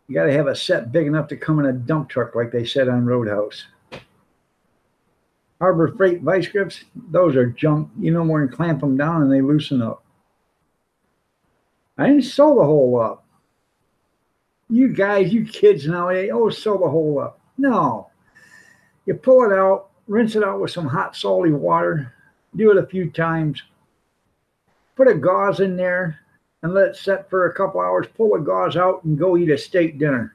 You got to have a set big enough to come in a dump truck, like they said on Roadhouse. Harbor Freight vice grips, those are junk. You no more than clamp them down and they loosen up. I didn't sew the hole up. You guys, you kids nowadays, oh, sew the hole up. No. You pull it out, rinse it out with some hot, salty water, do it a few times, put a gauze in there, and let it set for a couple hours, pull the gauze out, and go eat a steak dinner.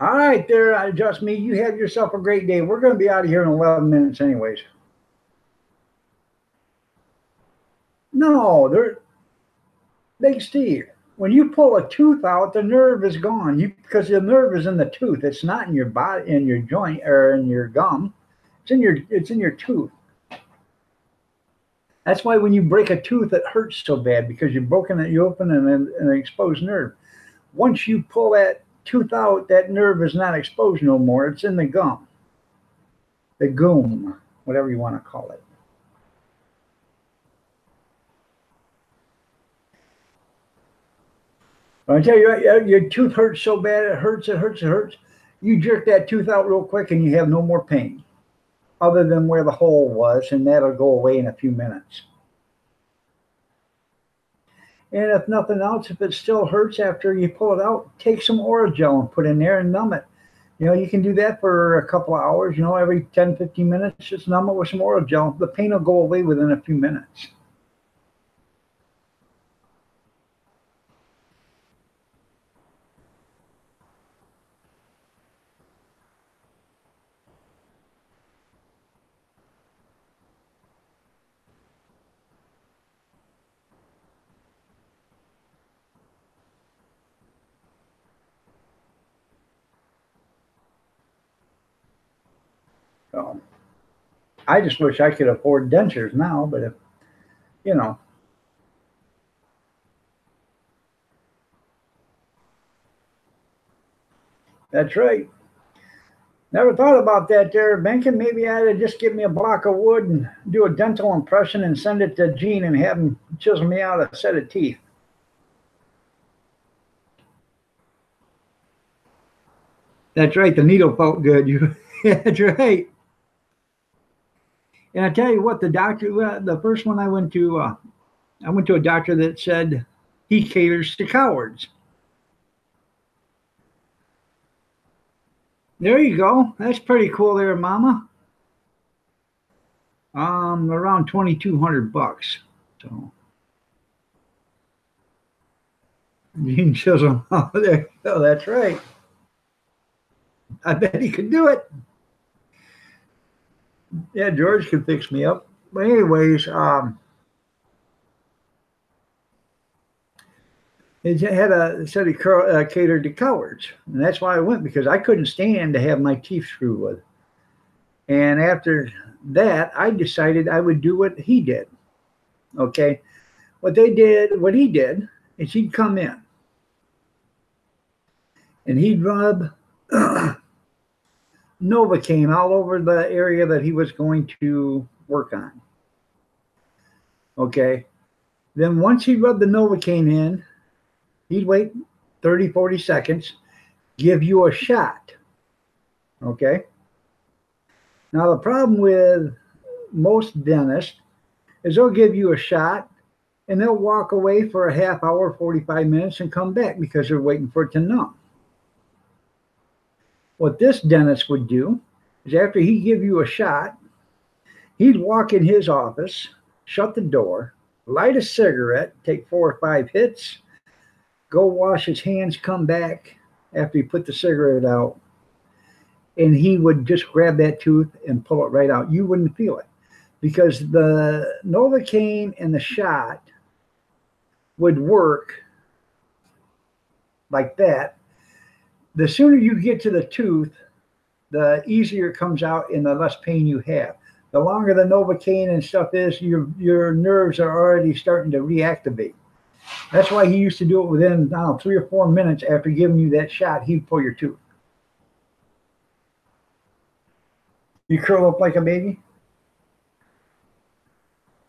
All right, there, just me. You have yourself a great day. We're going to be out of here in 11 minutes anyways. No, they're Big Steve. When you pull a tooth out, the nerve is gone. Because the nerve is in the tooth. It's not in your body, in your joint, or in your gum. It's in your tooth. That's why when you break a tooth, it hurts so bad, because you open an exposed nerve. Once you pull that tooth out, that nerve is not exposed no more. It's in the gum, the gum, whatever you want to call it. I tell you, your tooth hurts so bad, it hurts. You jerk that tooth out real quick and you have no more pain other than where the hole was, and that'll go away in a few minutes. And if nothing else, if it still hurts after you pull it out, take some Orajel and put in there and numb it. You know, you can do that for a couple of hours, you know, every 10, 15 minutes, just numb it with some Orajel. The pain will go away within a few minutes. So, I just wish I could afford dentures now, but if, you know. That's right. Never thought about that there, Benkin. Maybe I ought to just give me a block of wood and do a dental impression and send it to Gene and have him chisel me out a set of teeth. That's right. The needle felt good. That's right. And I tell you what, the doctor, the first one I went to a doctor that said he caters to cowards. There you go. That's pretty cool there, Mama. Around $2,200. So Gene Chisholm. Oh, there you go. That's right. I bet he could do it. Yeah, George could fix me up. But anyways, it had a said he catered to cowards, and that's why I went because I couldn't stand to have my teeth screwed with. And after that, I decided I would do what he did. Okay, what he did, is he'd come in and he'd rub Novocaine all over the area that he was going to work on. Okay, then once he rubbed the Novocaine in, he'd wait 30, 40 seconds, give you a shot. Okay. Now, the problem with most dentists is they'll give you a shot and they'll walk away for a half hour, 45 minutes and come back because they're waiting for it to numb. What this dentist would do is after he give you a shot, he'd walk in his office, shut the door, light a cigarette, take 4 or 5 hits, go wash his hands, come back after he put the cigarette out, and he would just grab that tooth and pull it right out. You wouldn't feel it because the Novocaine and the shot would work like that. The sooner you get to the tooth, the easier it comes out and the less pain you have. The longer the Novocaine and stuff is, your nerves are already starting to reactivate. That's why he used to do it within 3 or 4 minutes after giving you that shot, he'd pull your tooth. You curl up like a baby?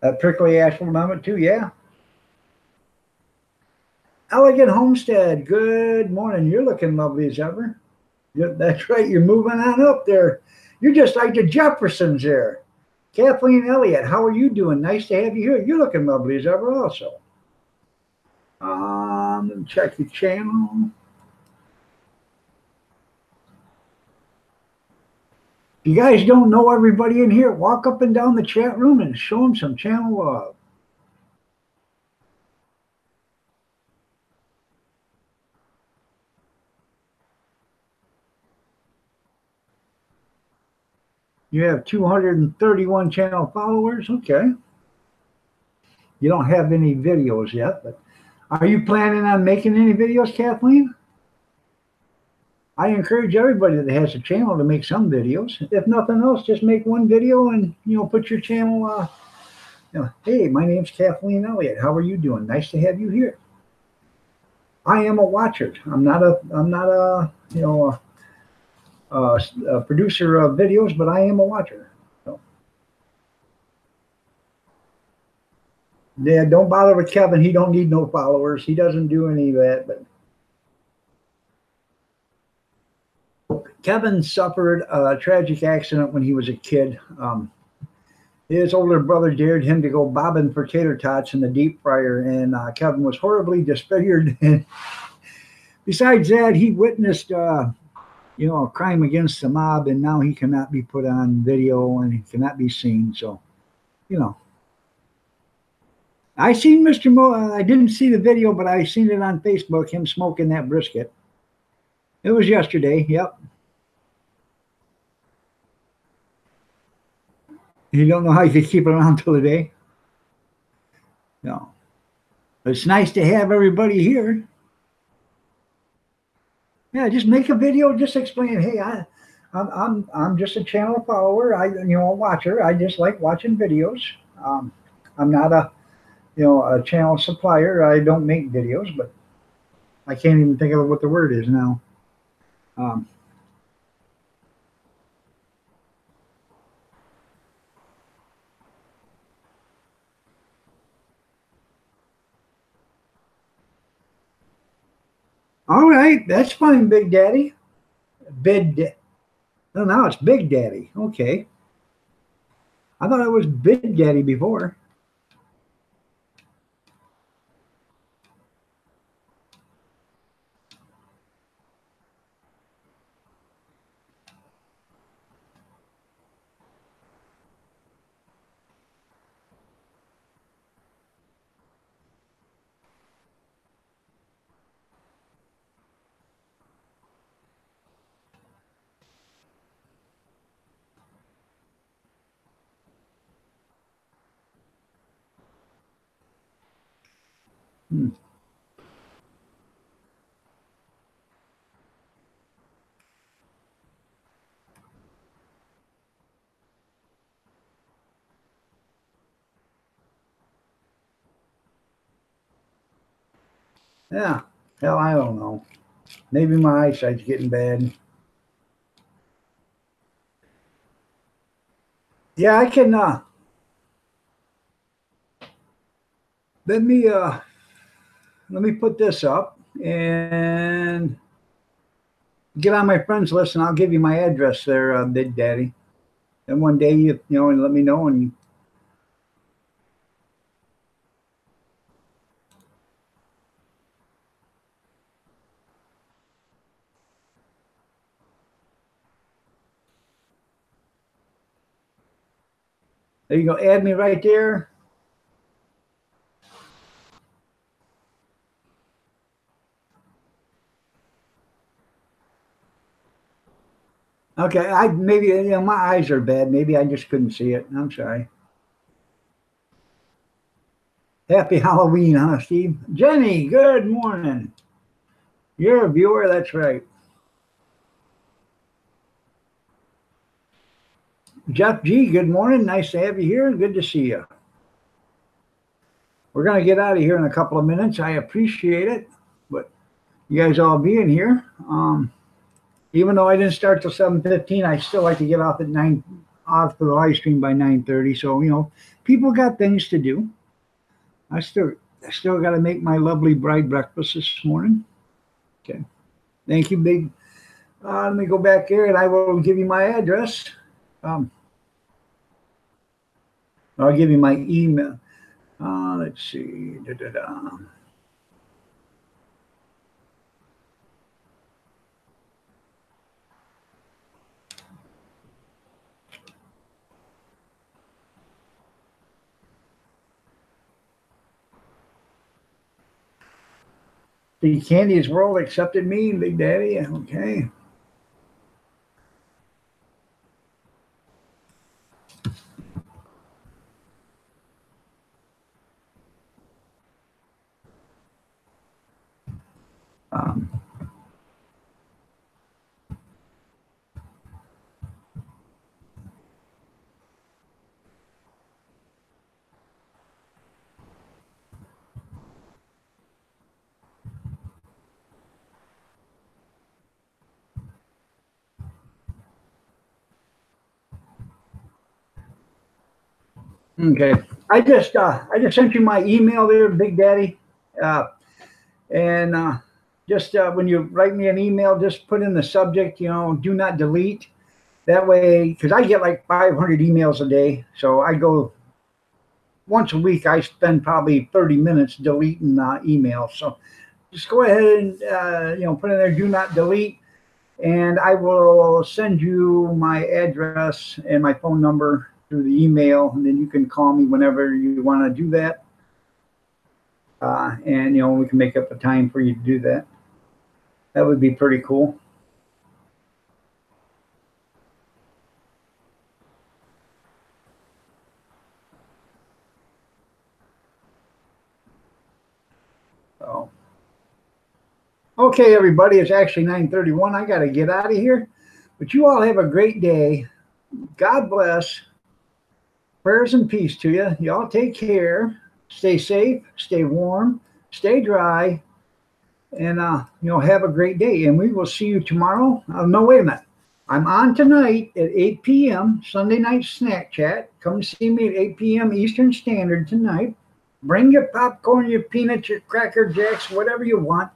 That prickly Asheville moment too, yeah. Elegant Homestead, good morning. You're looking lovely as ever. That's right, you're moving on up there. You're just like the Jeffersons there. Kathleen Elliott, how are you doing? Nice to have you here. You're looking lovely as ever also. Let me check the channel. If you guys don't know everybody in here, walk up and down the chat room and show them some channel love. You have 231 channel followers. Okay. You don't have any videos yet, but are you planning on making any videos, Kathleen? I encourage everybody that has a channel to make some videos. If nothing else, just make one video and put your channel. Hey, my name's Kathleen Elliott. How are you doing? Nice to have you here. I am a watcher. I'm not a producer of videos, but I am a watcher. So. Yeah, don't bother with Kevin. He don't need no followers. He doesn't do any of that. But Kevin suffered a tragic accident when he was a kid. His older brother dared him to go bobbing for tater tots in the deep fryer, and Kevin was horribly disfigured. And besides that, he witnessed a crime against the mob, and now he cannot be put on video and he cannot be seen. So, I seen Mr. I didn't see the video, but I seen it on Facebook, him smoking that brisket. It was yesterday, yep. You don't know how you could keep it around till today? No. But it's nice to have everybody here. Yeah, just make a video, just explain, hey, I'm just a channel follower, a watcher. I just like watching videos. I'm not a channel supplier. I don't make videos, but I can't even think of what the word is now. All right, that's fine, Big Daddy. No, now it's Big Daddy. Okay. I thought it was Big Daddy before. Yeah. Hell, I don't know. Maybe my eyesight's getting bad. Yeah, I can let me put this up and get on my friends list, and I'll give you my address there, Big Daddy. And one day you know, and let me know. And there you go. Add me right there. Okay, I maybe, you know, my eyes are bad. Maybe I just couldn't see it. I'm sorry. Happy Halloween, huh, Steve? Jenny, good morning. You're a viewer, that's right. Jeff G, good morning. Nice to have you here and good to see you. We're going to get out of here in a couple of minutes. I appreciate it, but you guys all being here. Even though I didn't start till 7:15, I still like to get off the live stream by 9:30. So, you know, people got things to do. I still got to make my lovely bride breakfast this morning. Okay. Thank you, Big. Let me go back here and I will give you my address. I'll give you my email. Let's see. The Candy's World accepted me, Big Daddy. Okay. Okay, I just sent you my email there, Big Daddy, and just when you write me an email, just put in the subject, you know, do not delete. That way, because I get like 500 emails a day, so I go once a week. I spend probably 30 minutes deleting emails. So just go ahead and you know, put in there, do not delete, and I will send you my address and my phone number through the email, and then you can call me whenever you want to do that. And, you know, we can make up a time for you to do that. That would be pretty cool. So, okay, everybody, it's actually 9:31. I got to get out of here, but you all have a great day. God bless. Prayers and peace to you. Y'all take care. Stay safe, stay warm, stay dry, and you know, have a great day. And we will see you tomorrow. No, wait a minute. I'm on tonight at 8 p.m. Sunday night snack chat. Come see me at 8 p.m. Eastern Standard tonight. Bring your popcorn, your peanuts, your Cracker Jacks, whatever you want.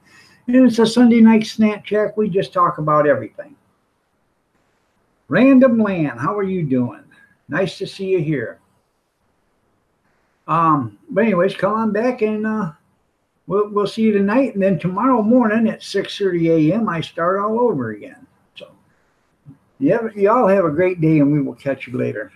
And it's a Sunday night snack chat. We just talk about everything. Random Land, how are you doing? Nice to see you here. But anyways, come on back and we'll see you tonight, and then tomorrow morning at 6:30 a.m. I start all over again. So y'all have a great day, and we will catch you later.